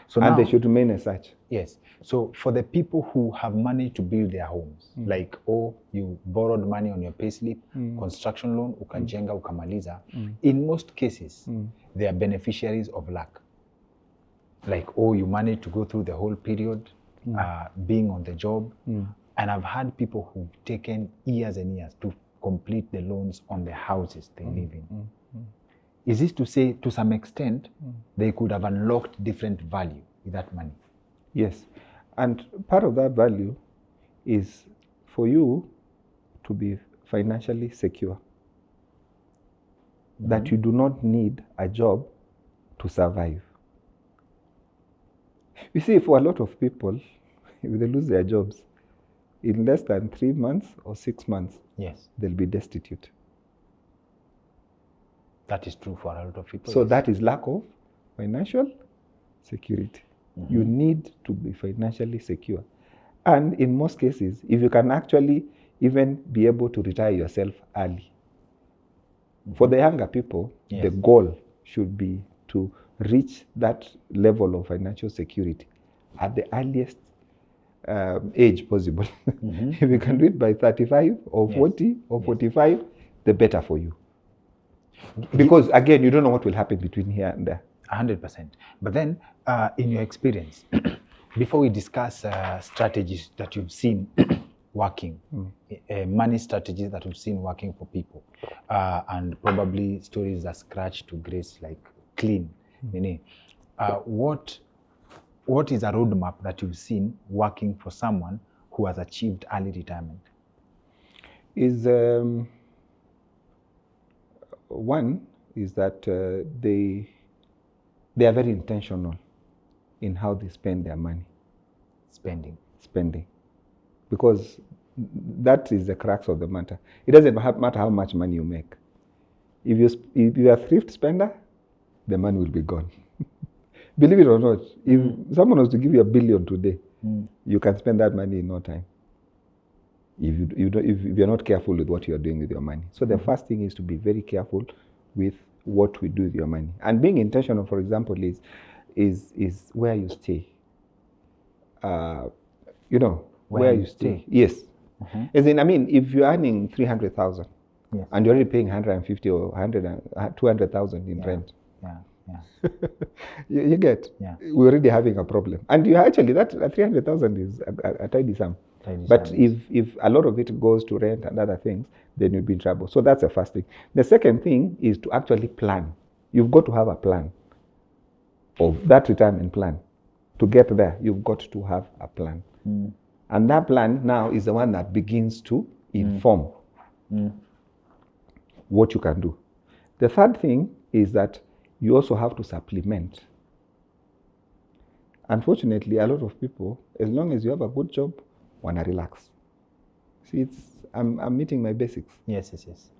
So and now, they should remain as such. Yes. So for the people who have managed to build their homes, like, you borrowed money on your payslip, construction loan, ukajenga, ukamaliza, in most cases, they are beneficiaries of luck. Like, you managed to go through the whole period, being on the job. And I've had people who've taken years and years to complete the loans on the houses they live in. Is this to say, to some extent, they could have unlocked different value with that money? Yes. And part of that value is for you to be financially secure. That you do not need a job to survive. You see, for a lot of people, if they lose their jobs, in less than 3 months or 6 months, yes, they'll be destitute. That is true for a lot of people. So yes. that is lack of financial security. You need to be financially secure. And in most cases, if you can actually even be able to retire yourself early. For the younger people, yes, the goal should be to reach that level of financial security at the earliest age possible. If you can do it by 35 or 40 or 45, the better for you. Because again, you don't know what will happen between here and there. 100%. But then, in your experience, before we discuss strategies that you've seen working, money strategies that you've seen working for people, and probably stories that scratch to grace, like clean, meaning, what is a roadmap that you've seen working for someone who has achieved early retirement? Is one is that they are very intentional in how they spend their money. Spending. Because that is the crux of the matter. It doesn't matter how much money you make. If you are a thrift spender, the money will be gone. Believe it or not, if someone was to give you $1 billion today, you can spend that money in no time. If you're not careful with what you're doing with your money. So the first thing is to be very careful with what we do with your money. And being intentional, for example, is where you stay. You know, where you stay. Yes. As in, I mean, if you're earning 300,000 and you're already paying 150 or 200,000 in rent. You get? We're already having a problem. And you actually, that 300,000 is a tidy sum. But if a lot of it goes to rent and other things, then you'll be in trouble. So that's the first thing. The second thing is to actually plan. You've got to have a plan of that retirement plan. To get there, you've got to have a plan. And that plan now is the one that begins to inform what you can do. The third thing is that you also have to supplement. Unfortunately, a lot of people, as long as you have a good job, want to relax. See, I'm meeting my basics. Yes.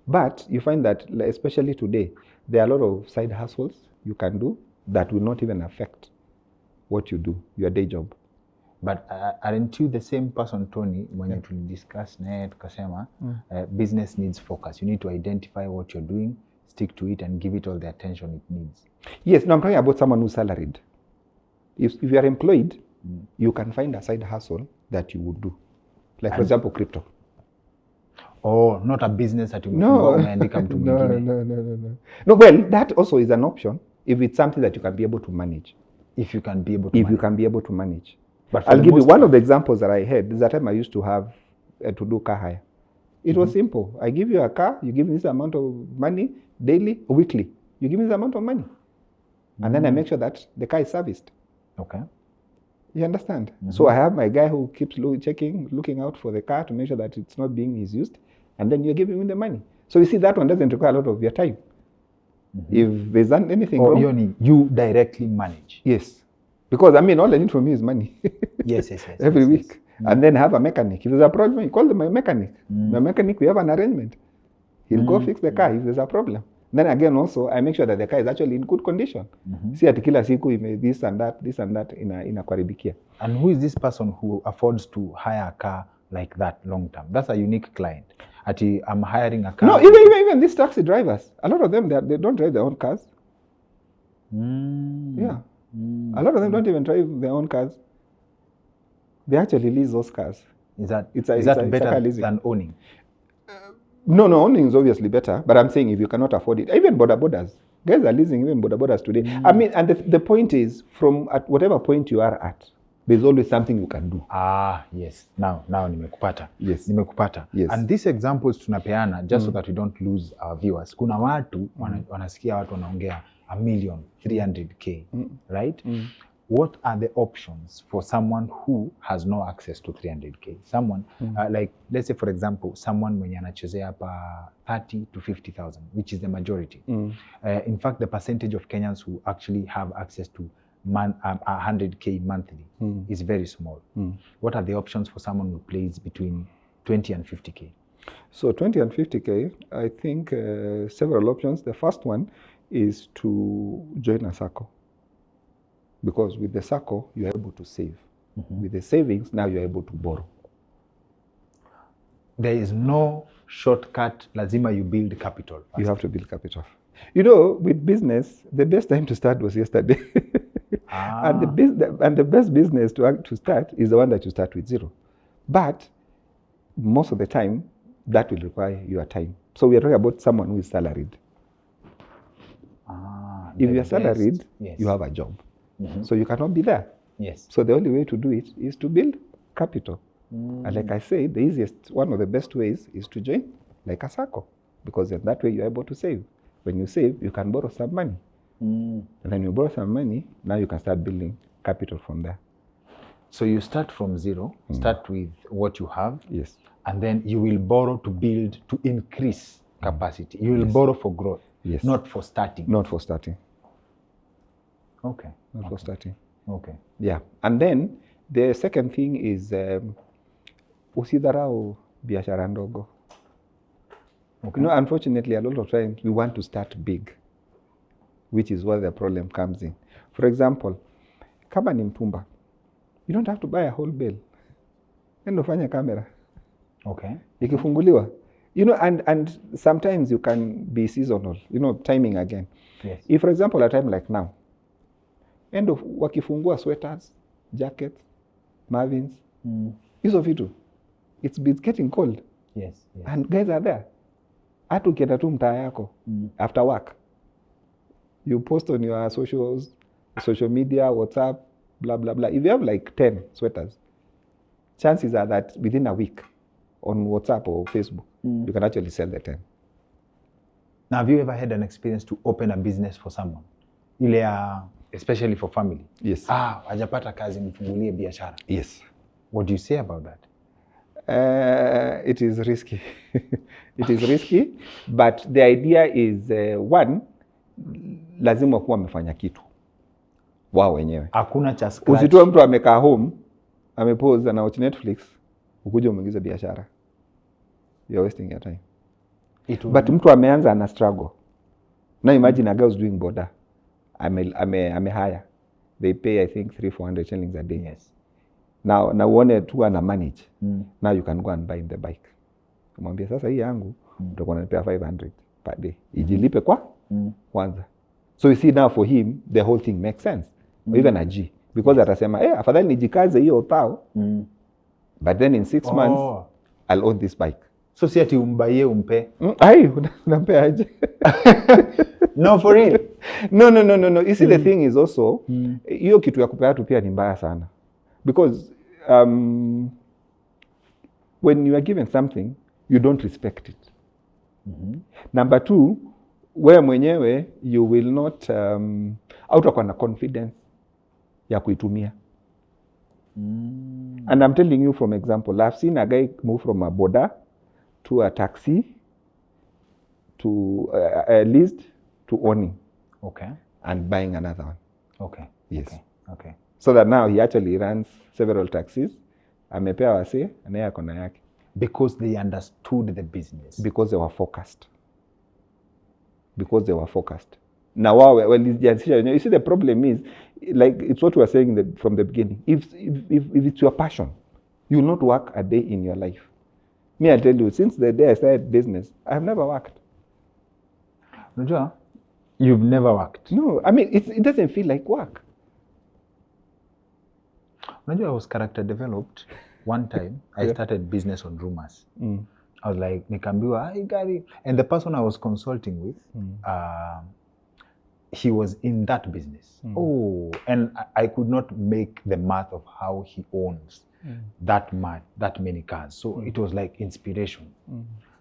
But you find that, especially today, there are a lot of side hustles you can do that will not even affect what you do, your day job. But aren't you the same person, Tony, when you discuss net, kasema, business needs focus. You need to identify what you're doing, stick to it, and give it all the attention it needs. Yes, no, I'm talking about someone who's salaried. If you are employed, you can find a side hustle that you would do. Like, for example, crypto. Oh, not a business that you No, well, that also is an option if it's something that you can be able to manage. If you can be able to manage. But I'll give you one of the examples that I had. Is that time I used to have to do car hire. It was simple. I give you a car, you give me this amount of money daily, weekly. You give me this amount of money. And then I make sure that the car is serviced. Okay. You understand? So I have my guy who keeps looking out for the car to make sure that it's not being misused. And then you're giving him the money. So you see, that one doesn't require a lot of your time. If there's anything wrong. You directly manage. Yes. Because, I mean, all I need from you is money. Yes. Every week. And then have a mechanic. If there's a problem, you call my mechanic. The mechanic, we have an arrangement. He'll go fix the car if there's a problem. Then again, also, I make sure that the car is actually in good condition. See, at kila siku, this and that in a kwaribikia. And who is this person who affords to hire a car like that long term? That's a unique client. I'm hiring a car. No, even these taxi drivers, a lot of them, they don't drive their own cars. Yeah. A lot of them don't even drive their own cars. They actually lease those cars. Is that better than owning? No, owning is obviously better. But I'm saying if you cannot afford it, even border borders. Guys are leasing even border borders today. I mean, and the point is, from at whatever point you are at, there's always something you can do. Yes. Now nimekupata. Yes. Nimekupata. Yes. And these examples tunapeana just so that we don't lose our viewers. Kuna watu wanasikia watu wanaongea 1,300,000, right? What are the options for someone who has no access to 300,000? Someone like, let's say for example, someone mwenye anachezea hapa 30 to 50,000, which is the majority. In fact, the percentage of Kenyans who actually have access to 100,000 monthly is very small. What are the options for someone who plays between 20 and 50,000? So 20 and 50,000, I think several options. The first one is to join a circle. Because with the circle, you're able to save. With the savings, now you're able to borrow. There is no shortcut. Lazima you build capital first. You have to build capital. You know, with business, the best time to start was yesterday. And the best business to start is the one that you start with zero. But most of the time, that will require your time. So we are talking about someone who is salaried. If you are salaried, you have a job. So you cannot be there. Yes. So the only way to do it is to build capital. And like I said, the easiest, one of the best ways is to join like a circle. Because in that way you're able to save. When you save, you can borrow some money. And then you borrow some money, now you can start building capital from there. So you start from zero, start with what you have. Yes. And then you will borrow to build, to increase capacity. You will borrow for growth, not for starting. Not for starting. Okay. Not for starting. Okay. Yeah. And then the second thing is usidharau biashara ndogo. Okay. You know, unfortunately, a lot of times we want to start big, which is where the problem comes in. For example, kama ni mtumba, you don't have to buy a whole bale. Endo fanya kamera. Okay. Ikifunguliwa. You know, and sometimes you can be seasonal, you know, timing again. Yes. If, for example, a time like now, wakifungua sweaters, jackets, Marvins, hizo vitu, it's getting cold. Yes, yes. And guys are there. Hata ukienda tu mtaa yako, after work, you post on your social media, WhatsApp, blah, blah, blah. If you have like 10 sweaters, chances are that within a week on WhatsApp or Facebook, you can actually sell the 10. Now, have you ever had an experience to open a business for someone? Ile especially for family. Yes. Hajapata kazi, mfungulie biashara. Yes. What do you say about that? It is risky. It is risky, but the idea is one, lazima kuwa amefanya kitu wao wenyewe. Hakuna cha scratch. Usitoe mtu amekaa home, amepause na watch Netflix, ukuje umeingiza biashara. You're wasting your time. But mtu ameanza ana struggle. Now imagine a girl who's doing border. I'm hire. They pay, I think, 300-400 shillings a day. Yes. Now uone tu ana manage. Now you can go and buy the bike. Kumwambia sasa hii yangu utakuwa unanipea 500 per day. Ijilipe kwa kwanza. So you see now for him the whole thing makes sense. Or even a G, because atasema afadhali nijikaze hiyo tao. But then in 6 months I'll own this bike. So si ati umbaie umpe. Ai unampea aje? No, for real. No. You see the thing is also hiyo kitu ya kupea tu pia ni mbaya sana. Because when you are given something, you don't respect it. Number 2, wewe mwenyewe you will not hautakuwa na confidence ya kuitumia. And I'm telling you from example, I've seen a guy move from a boda to a taxi to a leased to owning. Okay. And buying another one. Okay. Yes. Okay. So that now he actually runs several taxis. Amepea wase, anaye akona yake. Because they understood the business. Because they were focused. Now, well, you see, the problem is, like, it's what we were saying from the beginning. If it's your passion, you will not work a day in your life. Me, I tell you, since the day I started business, I have never worked. Unajua, you've never worked? No, I mean, it doesn't feel like work. Unajua, I was character developed. One time, I started business on rumors. I was like, nikambiwa, hi Gary. And the person I was consulting with, he was in that business. And I could not make the math of how he owns that many cars. So it was like inspiration.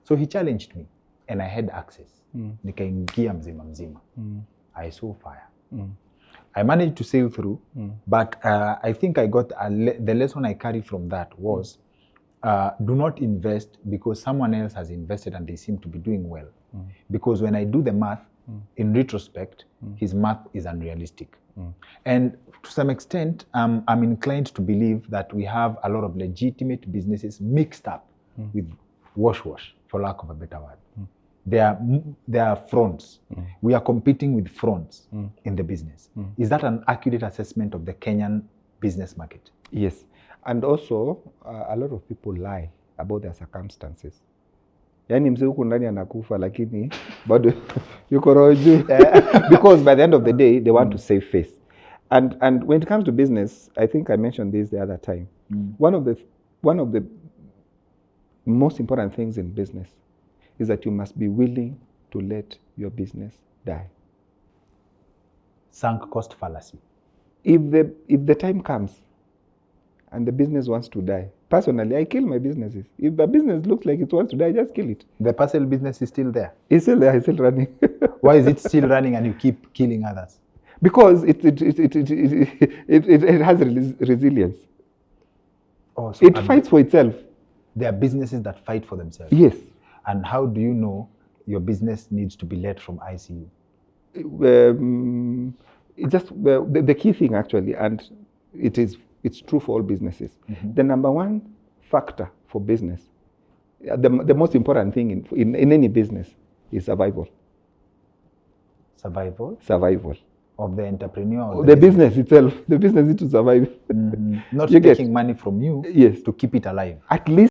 So he challenged me and I had access. Nikaingia mzima. I saw fire. I managed to sail through, but I think I got the lesson I carried from that was do not invest because someone else has invested and they seem to be doing well. Because when I do the math, in retrospect, his math is unrealistic. And to some extent, I'm inclined to believe that we have a lot of legitimate businesses mixed up with wash, for lack of a better word. There are fronts. We are competing with fronts in the business. Is that an accurate assessment of the Kenyan business market? Yes. And also, a lot of people lie about their circumstances. Yani mzee huku ndani anakufa lakini bado yuko roho juu. Because by the end of the day, they want to save face. And when it comes to business, I think I mentioned this the other time. One of the most important things in business is that you must be willing to let your business die. Sunk cost fallacy. If the time comes and the business wants to die, personally, I kill my businesses. If the business looks like it wants to die, just kill it. The parcel business is still there? It's still there, it's still running. Why is it still running and you keep killing others? Because it has resilience. Oh, so it fights for itself. There are businesses that fight for themselves? Yes. And how do you know your business needs to be led from ICU? It's just the key thing actually, and it's true for all businesses. The number one factor for business, the most important thing in any business is survival. Survival? Survival. Of the entrepreneur or The business itself. The business needs to survive. Not You get- taking money from you Yes. to keep it alive. At least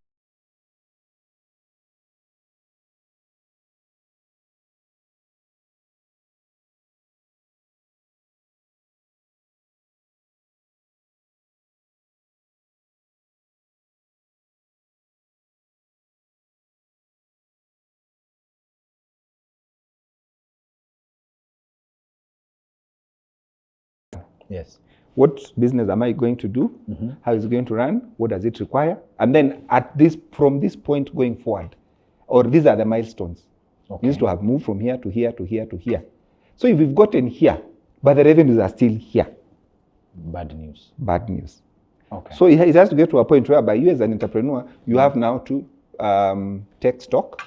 Yes. what business am I going to do? How is it going to run? What does it require? And then from this point going forward, or these are the milestones. Okay. You need to have moved from here to here to here to here. So if we've gotten here, but the revenues are still here, Bad news. bad news. Okay. So it has to get to a point whereby you as an entrepreneur, you have now to take stock,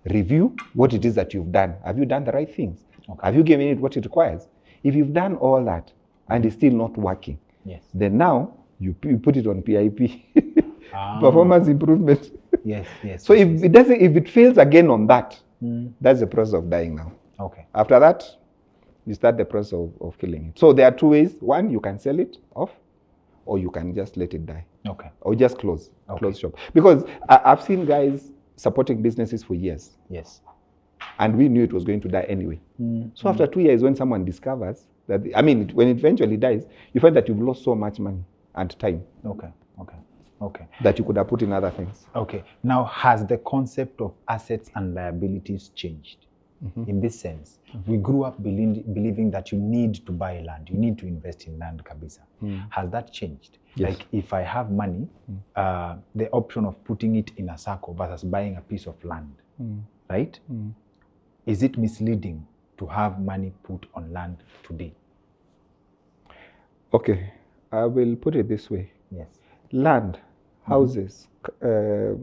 review what it is that you've done. Have you done the right things? Okay. Have you given it what it requires? If you've done all that and it's still not working, Yes. then now you put it on PIP, performance improvement. Yes. Yes. So yes, if it fails again on that, that's the process of dying now. Okay. After that, you start the process of killing it. So there are two ways. One, you can sell it off, or you can just let it die, Okay. or just close Okay. shop. Because I've seen guys supporting businesses for years, Yes. and we knew it was going to die anyway. So after 2 years, when someone discovers that, when it eventually dies, you find that you've lost so much money and time Okay. Okay. Okay. that you could have put in other things. Okay. Now, has the concept of assets and liabilities changed? In this sense, we grew up believing that you need to buy land, you need to invest in land, kabisa. Has that changed? Yes. Like, if I have money, the option of putting it in a circle versus buying a piece of land, right? Is it misleading to have money put on land today? Okay, I will put it this way. Yes. Land, houses, they're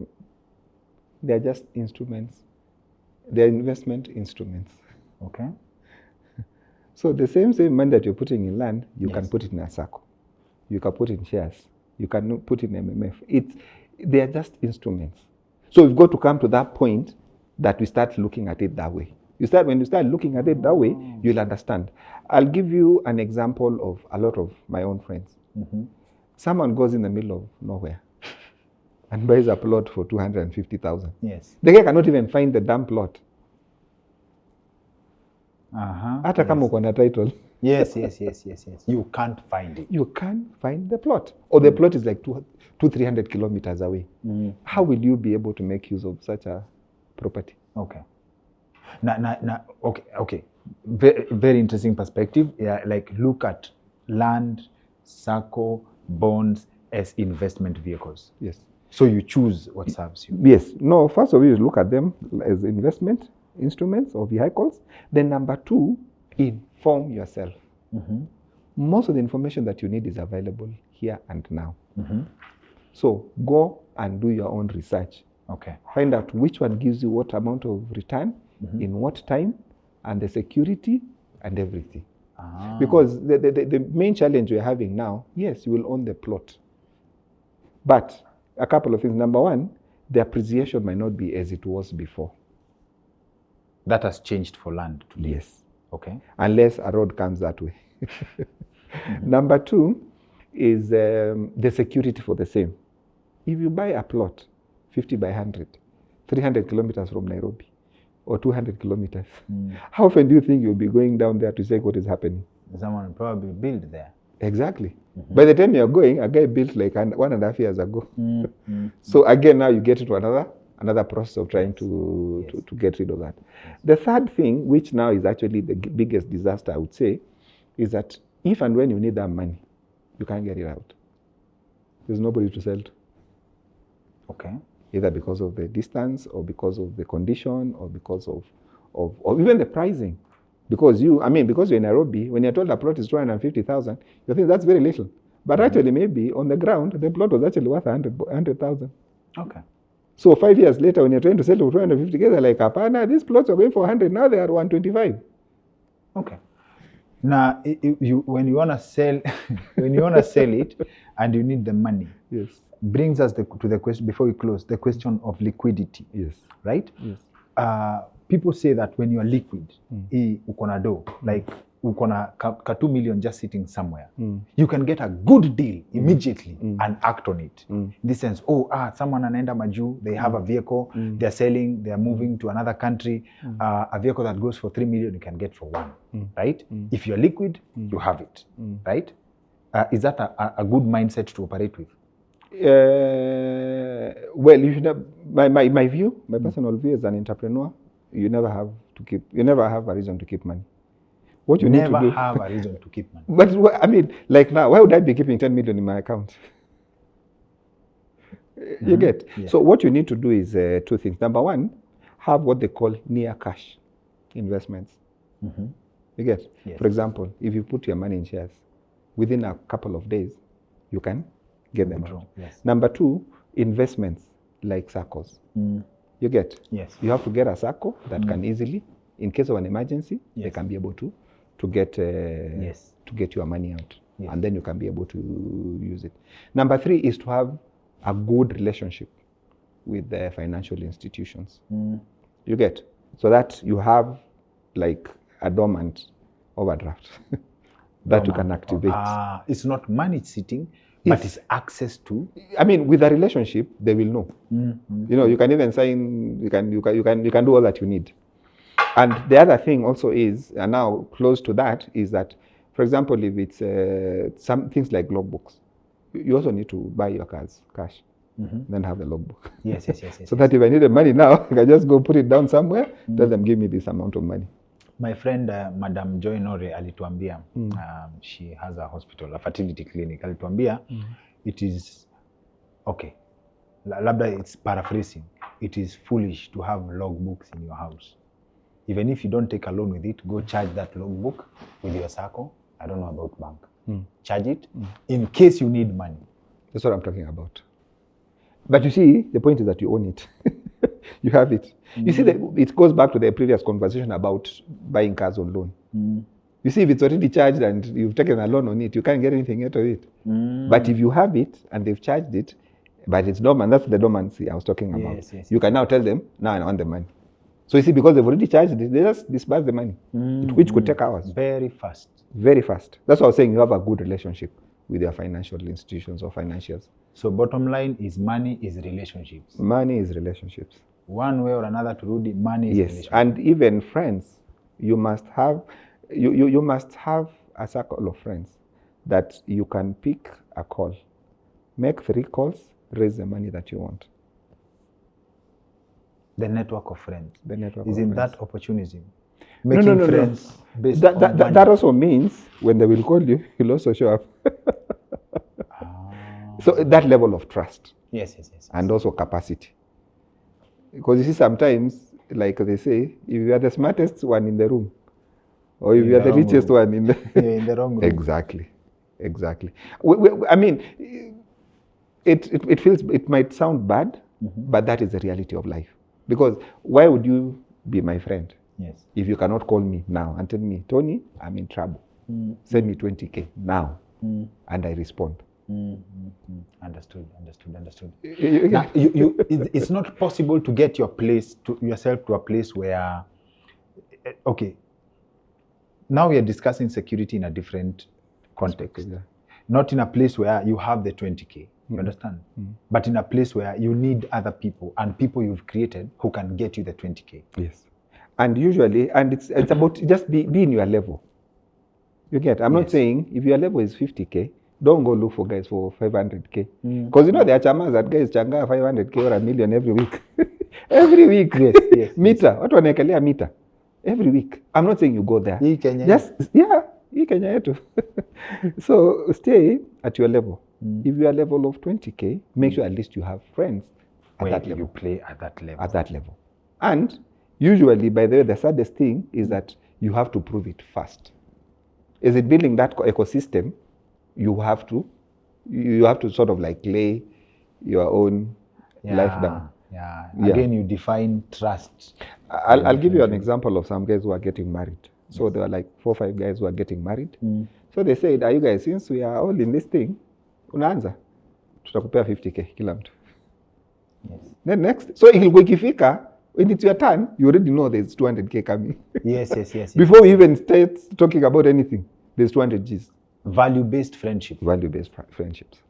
just instruments. They're investment instruments. Okay. So the same money that you're putting in land, you Yes. can put it in a circle. You can put in shares. You can put in MMF. They are just instruments. So we've got to come to that point that we start looking at it that way. When you start looking at it that way, you'll understand. I'll give you an example of a lot of my own friends. Someone goes in the middle of nowhere and buys a plot for 250,000. Yes. The guy cannot even find the damn plot. Hata kama uko na title. Yes. You can't find it. You can't find the plot. Or the plot is like 200-300 kilometers away. How will you be able to make use of such a property? Okay. Okay. Very, very interesting perspective. Yeah, like look at land, circle, bonds as investment vehicles. Yes. So you choose what serves you. Yes. No, first of all, you look at them as investment instruments or vehicles. Then number two, inform yourself. Most of the information that you need is available here and now. So go and do your own research. Okay. Find out which one gives you what amount of return, in what time, and the security and everything. Because the main challenge we're having now, yes, you will own the plot. But a couple of things. Number one, the appreciation might not be as it was before. That has changed for land today. Yes. Okay. Unless a road comes that way. Number two is the security for the same. If you buy a plot, 50 by 100, 300 kilometers from Nairobi, or 200 kilometers, how often do you think you'll be going down there to check what is happening? Someone will probably build there. Exactly. By the time you're going, a guy built like 1.5 years ago. So again, now you get into another process of trying to get rid of that. The third thing, which now is actually the biggest disaster, I would say, is that if and when you need that money, you can't get it out. There's nobody to sell to. Okay. Either because of the distance, or because of the condition, or because of even the pricing. Because you're in Nairobi, when you're told a plot is 250,000, you think that's very little. But actually, maybe on the ground, the plot was actually worth 100,000. Okay. So 5 years later, when you're trying to sell for 250, they're like, "Apana, these plots are going for 100. Now they are 125." Okay. Now, when you wanna sell, it, and you need the money, Yes. brings us to the question before we close. The question of liquidity. Yes. Right. Yes. People say that when you are liquid, uko na dough, like uko na ka 2 million just sitting somewhere, you can get a good deal immediately and act on it. In this sense, someone anaenda majuu, they have a vehicle, they're selling, they're moving to another country, a vehicle that goes for 3 million you can get for 1, right? If you're liquid, you have it, right? Is that a good mindset to operate with? Well, you should have, my view, my personal view as an entrepreneur, you never have a reason to keep money. What you need to do, never have a reason to keep money. But I mean, like now, why would I be keeping 10 million in my account? You get? Yeah. So what you need to do is 2 things. Number one, have what they call near cash investments. You get? Yes. For example, if you put your money in shares, within a couple of days, you can get them out. Yes. Number 2, investments like SACCOs. You get? Yes. You have to get a SACCO that can easily, in case of an emergency, they can be able to get to get your money out, and then you can be able to use it. Number 3 is to have a good relationship with the financial institutions. You get? So that you have like a dormant overdraft that you can activate. It's not money sitting, but it's access to. I mean, with a relationship, they will know. You know, you can even sign. You can do all that you need. And the other thing also is, and now close to that, is that, for example, if it's some things like logbooks, you also need to buy your cars cash, then have the logbook. Yes. So that if I need the money now, I can just go put it down somewhere, tell them, give me this amount of money. My friend, Madam Joy Nore alituambia, she has a hospital, a fertility clinic. Alituambia, it is, okay, labda it's paraphrasing, it is foolish to have logbooks in your house. Even if you don't take a loan with it, go charge that logbook with your SACCO. I don't know about bank. Charge it in case you need money. That's what I'm talking about. But you see, the point is that you own it. You have it. You see, it goes back to the previous conversation about buying cars on loan. You see, if it's already charged and you've taken a loan on it, you can't get anything out of it. But if you have it and they've charged it, but it's dormant, that's the dormancy I was talking about. Yes. You can now tell them, now I want the money. So you see, because they've already charged it, they just disburse the money, which could take hours. Very fast. Very fast. That's why I was saying you have a good relationship with your financial institutions or financials. So bottom line is money is relationships. Money is relationships. One way or another to Rudy, money is relationships. And even friends, you must have you must have a circle of friends that you can pick a call, make 3 calls, raise the money that you want. The network of friends. The network is of in friends. that opportunism. Making friends based on money. That also means when they will call you, you'll also show up. So that level of trust. Yes. And also capacity. Because you see, sometimes, like they say, if you are the smartest one in the room, or if you are the richest one in the in the wrong room. Exactly. I mean, it might sound bad, but that is the reality of life. Because why would you be my friend? Yes. If you cannot call me now and tell me, Tony, I'm in trouble. Send me 20K now, and I respond. Understood. Now, it's not possible to get yourself to a place where, okay, now we are discussing security in a different context. Not in a place where you have the 20K, you understand? But in a place where you need other people and people you've created who can get you the 20K. Yes. And usually, and it's about just be in your level. You get? I'm not saying if your level is 50K, don't go look for guys for 500K. Because you know there are chamas that guys changa 500K or $1 million every week. Every week. Yes. Meter. What one ekelea meter? Every week. I'm not saying you go there. Hii Kenya. Just hii Kenya yetu. So stay at your level. If you are level of 20K, make sure at least you have friends at that level. You play at that level. At that level. And usually, by the way, the saddest thing is that you have to prove it fast. Is it building that ecosystem? You have to sort of like lay your own life down. Again, you define trust. I'll give you an example of some guys who are getting married. So there were like 4 or 5 guys who are getting married. So they said, are you guys, since we are all in this thing, unaanza, tutakupea 50K kila mtu. Then next, so ikifika, When it's your turn, you already know there's 200K coming. Yes. Before we even start talking about anything, there's 200 Gs. Value-based friendship. Value-based friendships.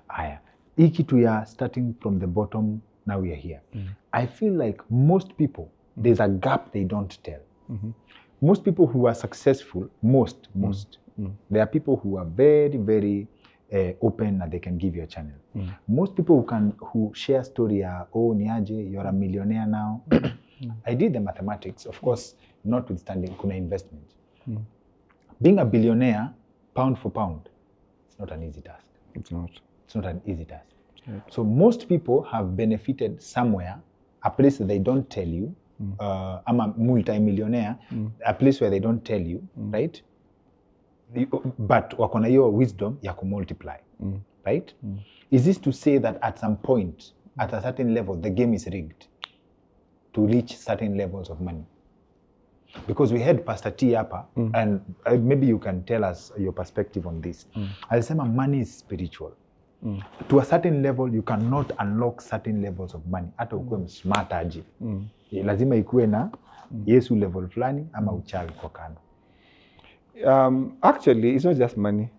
Aya. Hii kitu ya starting from the bottom, now we are here. I feel like most people, there's a gap they don't tell. Most people who are successful, there are people who are very, very open and they can give you a channel. Most people who share story, oh niaje, you're a millionaire now. I did the mathematics, of course, notwithstanding kuna investment. Being a billionaire, pound for pound, it's not an easy task. It's not. It's not an easy task. Right. So most people have benefited somewhere, a place that they don't tell you. I'm a multi-millionaire, a place where they don't tell you, right? But wako na hiyo wisdom ya kumultiply, right? Is this to say that at some point, at a certain level, the game is rigged to reach certain levels of money? Because we had Pastor T hapa, and maybe you can tell us your perspective on this. Alisema money is spiritual. To a certain level, you cannot unlock certain levels of money. Hata ukuwe msmart aje. Lazima ikuwe na Yesu level fulani ama uchawi kwa kando. Actually, it's not just money,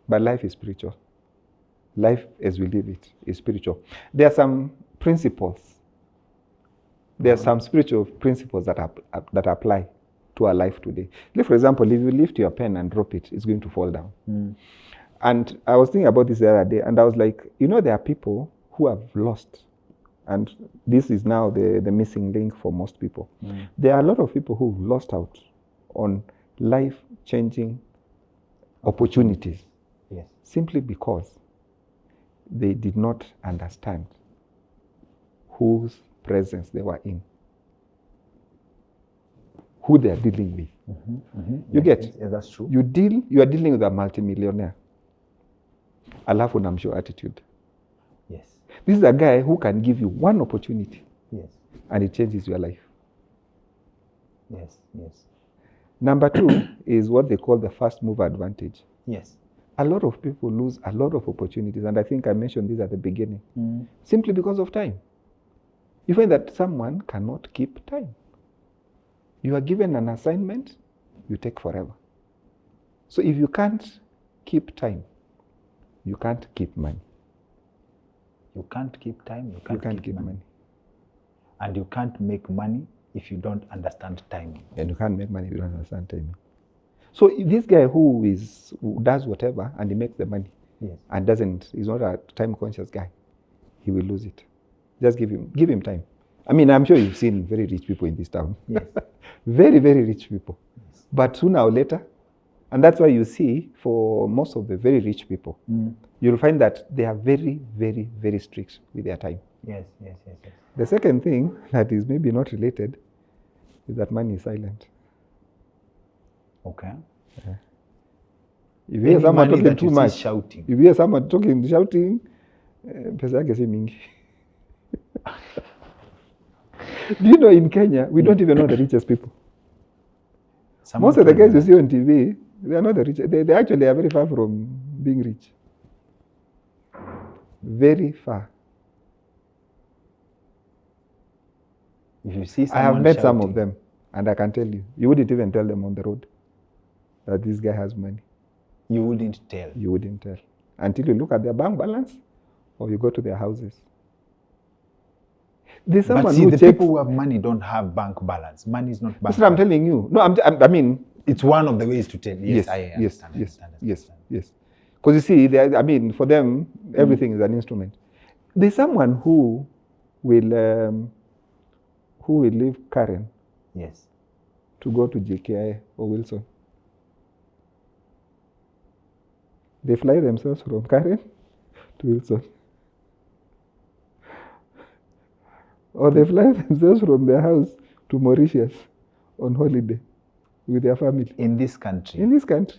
but life is spiritual. Life as we live it is spiritual. There are some principles. There are some spiritual principles that apply to our life today. Like for example, if you lift your pen and drop it, it's going to fall down. And I was thinking about this the other day, and I was like, you know, there are people who have lost, and this is now the missing link for most people. There are a lot of people who've lost out on life-changing opportunities, simply because they did not understand whose presence they were in, who they are dealing with. You get? Yeah, that's true. You are dealing with a multimillionaire. Alafu namshow attitude. Yes. This is a guy who can give you one opportunity. Yes. And it changes your life. Yes. Number two is what they call the first mover advantage. Yes. A lot of people lose a lot of opportunities, and I think I mentioned this at the beginning, simply because of time. You find that someone cannot keep time. You are given an assignment, you take forever. So if you can't keep time, you can't keep money. You can't keep time, you can't keep money. And you can't make money if you don't understand timing. And you can't make money if you don't understand timing. So this guy who does whatever and he makes the money, and he's not a time conscious guy, he will lose it. Just give him time. I mean, I'm sure you've seen very rich people in this town. Yes. Very, very rich people. Yes. But sooner or later, and that's why you see for most of the very rich people, you'll find that they are very, very, very strict with their time. Yes. The second thing that is maybe not related is that money is silent. Okay. If you hear someone talking too much, shouting. If you hear someone shouting, pesa yake si mingi. Do you know in Kenya, we don't even know the richest people. Most of the guys you see on TV, they are not the richest. They actually are very far from being rich. Very far. If you see I have met some of them, and I can tell you, you wouldn't even tell them on the road that this guy has money. You wouldn't tell. You wouldn't tell. Until you look at their bank balance, or you go to their houses. There's someone but see, the people who have money don't have bank balance. Money is not bank balance. That's what I'm telling you. No, I mean... It's one of the ways to tell. Yes, I understand. Yes. Because you see, for them, everything is an instrument. There's someone who will leave Karen to go to JKI or Wilson. They fly themselves from Karen to Wilson. Or they fly themselves from their house to Mauritius on holiday with their family. In this country? In this country.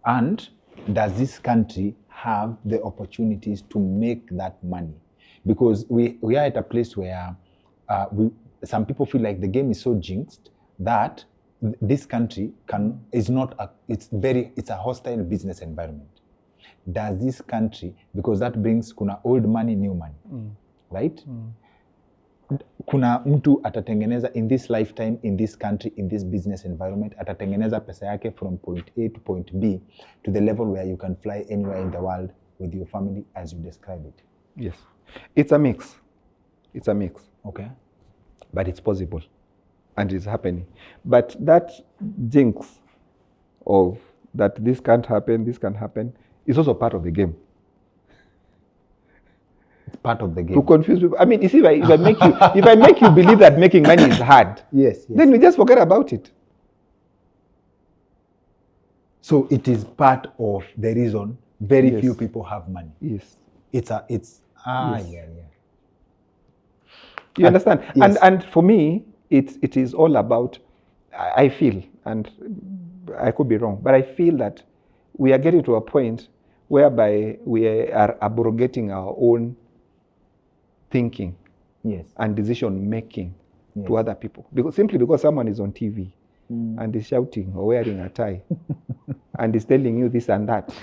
And does this country have the opportunities to make that money? Because we are at a place where some people feel like the game is so jinxed that this country it's a hostile business environment. Does this country, because that brings kuna old money, new money, right? kuna mtu atatengeneza in this lifetime, in this country, in this business environment, atatengeneza pesa yake from point A to point B to the level where you can fly anywhere in the world with your family as you describe it. Yes. It's a mix. It's a mix. Okay. But it's possible. And it's happening. But that jinx of that this can't happen, this can happen, is also part of the game. It's part of the game. To confuse people. I mean, you see, if I make you believe that making money is hard, yes. then we just forget about it. So it is part of the reason very Yes. few people have money. Yes. Yes. Yeah. You understand? Yes. And for me, it is all about, I feel, and I could be wrong, but I feel that we are getting to a point whereby we are abrogating our own thinking Yes. and decision making Yes. to other people. Simply because someone is on TV and is shouting or wearing a tie and is telling you this and that.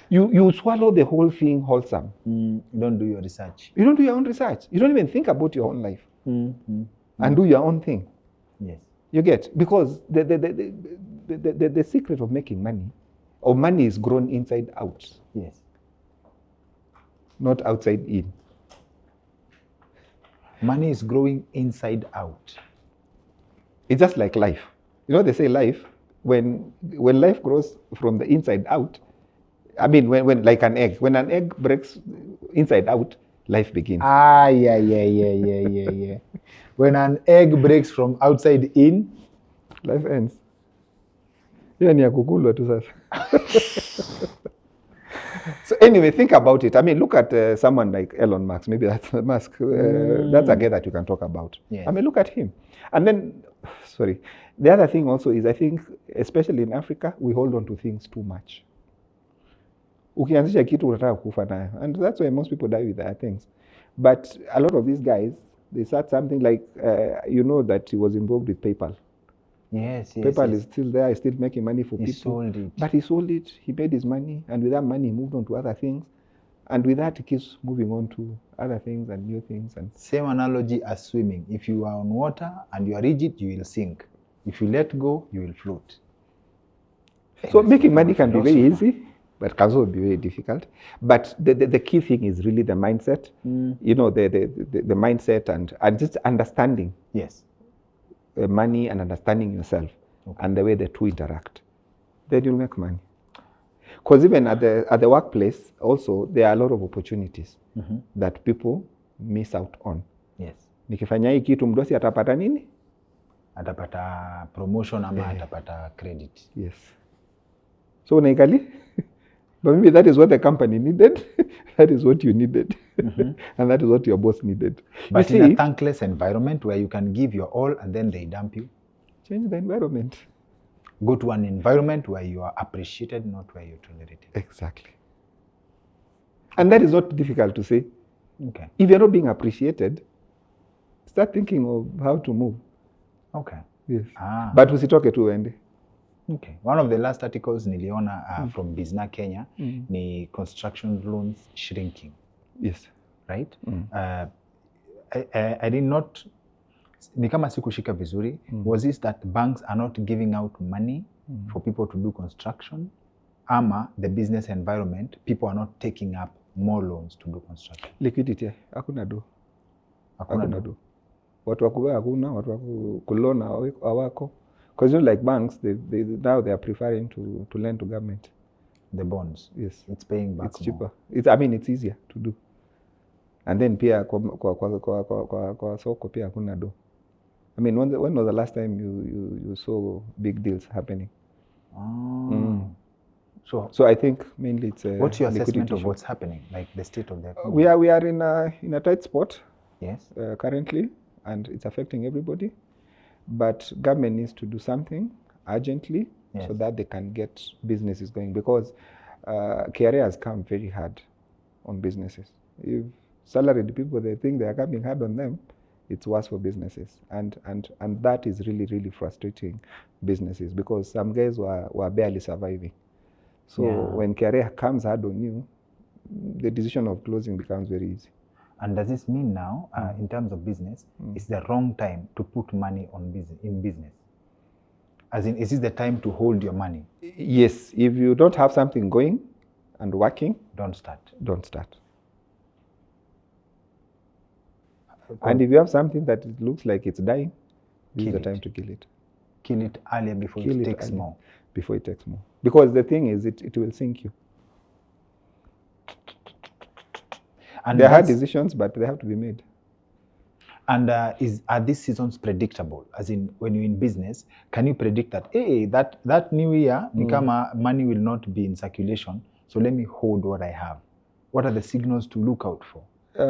You swallow the whole thing wholesome. You don't do your research. You don't do your own research. You don't even think about your own life and do your own thing. Yes. You get? Because the secret of making money, or money, is grown inside out, Yes. not outside in. Money is growing inside out. It's just like life. You know, they say life, when life grows from the inside out, I mean, when like an egg, when an egg breaks inside out, life begins. Yeah. When an egg breaks from outside in, Life ends. Hiyo ni ya kukulwa tu sasa. So anyway, think about it. I mean, look at someone like Elon Musk. Maybe that's Musk. That's a guy that you can talk about. Yes. I mean, look at him. And then, sorry, the other thing also is, I think, especially in Africa, we hold on to things too much. Ukianzisha kitu unataka kufa nayo. And that's why most people die with their things. But a lot of these guys, they start something like, you know that he was involved with PayPal. yes. PayPal is still there, still making money for He people. sold it. But he sold it, he made his money, and with that money, he moved on to other things. And with that, he keeps moving on to other things and new things. And Same analogy as swimming. If you are on water and you are rigid, you will sink. If you let go, you will float. so making money can be very easy, but can also be very difficult. But the key thing is really the mindset. You know, the mindset and just understanding Yes. money and understanding yourself and the way the two interact. Then you'll make money. Because even at the workplace, also, there are a lot of opportunities that people miss out on. Yes. Nikifanya hii kitu mdosi atapata nini? Atapata promotion ama atapata credit. Yes. So unaikali? But maybe that is what the company needed. That is what you needed. And that is what your boss needed. But you in see, a thankless environment where you can give your all and then they dump you, change the environment. go to an environment where you are appreciated, not where you're tolerated. Exactly. And that is not difficult to say. Okay. If you're not being appreciated, start thinking of how to move. Okay. Yes. But But usitoke tu uende. okay. One of the last articles niliona from Bizna Kenya ni construction loans shrinking, Yes. right? I did not, ni kama sikushika vizuri, was this that banks are not giving out money for people to do construction, ama the business environment, people are not taking up more loans to do construction? Liquidity, hakuna do. Hakuna do. Watu wa kubeba hakuna, watu wa kulona hawako. Because you know, like banks, now they are preferring to lend to government. The bonds. Yes. It's paying back It's cheaper. more. I mean, it's easier to do. And then pia kwa soko pia hakuna do. I mean, when was the last time you saw big deals happening? So I think mainly it's What's your assessment of issue. what's happening, like the state of the economy? We are in a tight spot Yes. currently, and it's affecting everybody. But government needs to do something urgently so that they can get businesses going, because KRA has come very hard on businesses. If salaried people, they think they are coming hard on them, it's worse for businesses. And that is really, really frustrating businesses, because some guys were barely surviving. So when KRA comes hard on you, the decision of closing becomes very easy. And does this mean now, in terms of business, it's the wrong time to put money on business? As in, is this the time to hold your money? Yes, if you don't have something going and working, Don't start. don't start. And if you have something that it looks like it's dying, this is the time to kill it. Kill it earlier before it takes more. Before it takes more. Because the thing is, it will sink you. And they're hard decisions, but they have to be made. And are these seasons predictable? As in, when you're in business, can you predict that, hey, that new year, money will not be in circulation, so let me hold what I have? What are the signals to look out for? I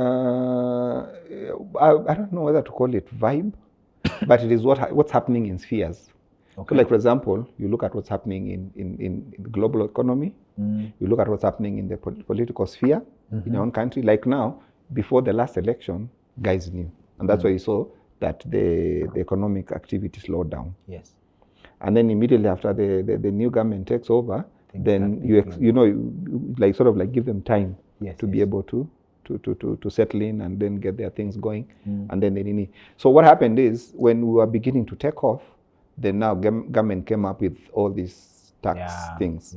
don't know whether to call it vibe, but it is what's happening in spheres. Okay. So like, for example, you look at what's happening in the global economy, you look at what's happening in the political sphere in your own country. Like now, before the last election, guys knew. And that's why you saw that the economic activity slowed down. Yes. And then immediately after the new government takes over, then you sort of give them time to be able to settle in and then get their things going. And then they need. So what happened is, when we were beginning to take off, then now government came up with all these tax things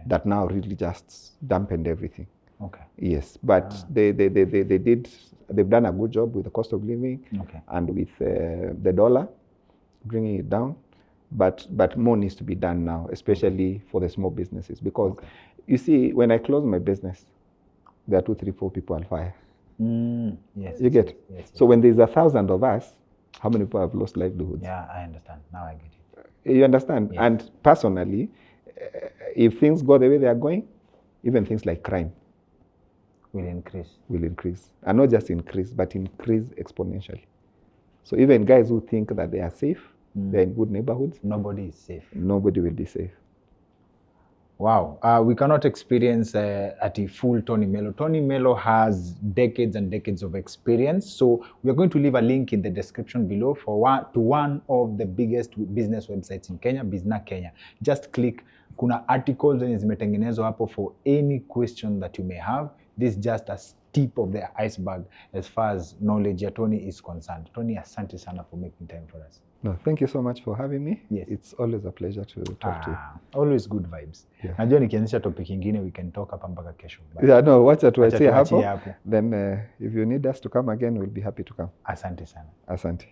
that now really just dampened everything. Okay. Yes, but they've done a good job with the cost of living and with the dollar, bringing it down. But more needs to be done now, especially for the small businesses, because you see, when I close my business, there are 2, 3, 4 people I'll fire. Yes. You get? Yes. So when there's 1,000 of us, how many people have lost livelihoods? Yeah, I understand. Now I get it. You understand? Yes. And personally, if things go the way they are going, even things like crime will increase. And not just increase, but increase exponentially. So even guys who think that they are safe, they're in good neighborhoods. Nobody is safe. Nobody will be safe. Wow. We cannot experience at a full Tonnie Mello. Tonnie Mello has decades and decades of experience. So we are going to leave a link in the description below to one of the biggest business websites in Kenya, Bizna Kenya. Just click. Kuna articles zenye zimetengenezwa hapo for any question that you may have. This is just a tip of the iceberg as far as knowledge ya Tonnie is concerned. Tonnie, asante sana for making time for us. No, thank you so much for having me. Yes. It's always a pleasure to talk to you. Always good vibes. Yeah. Najua nikianzisha topic ingine we can talk hapa mpaka kesho. Yeah, no, wacha tuachie tuachie hapo. hapo. Then if you need us to come again, we'll be happy to come. Asante sana. Asante.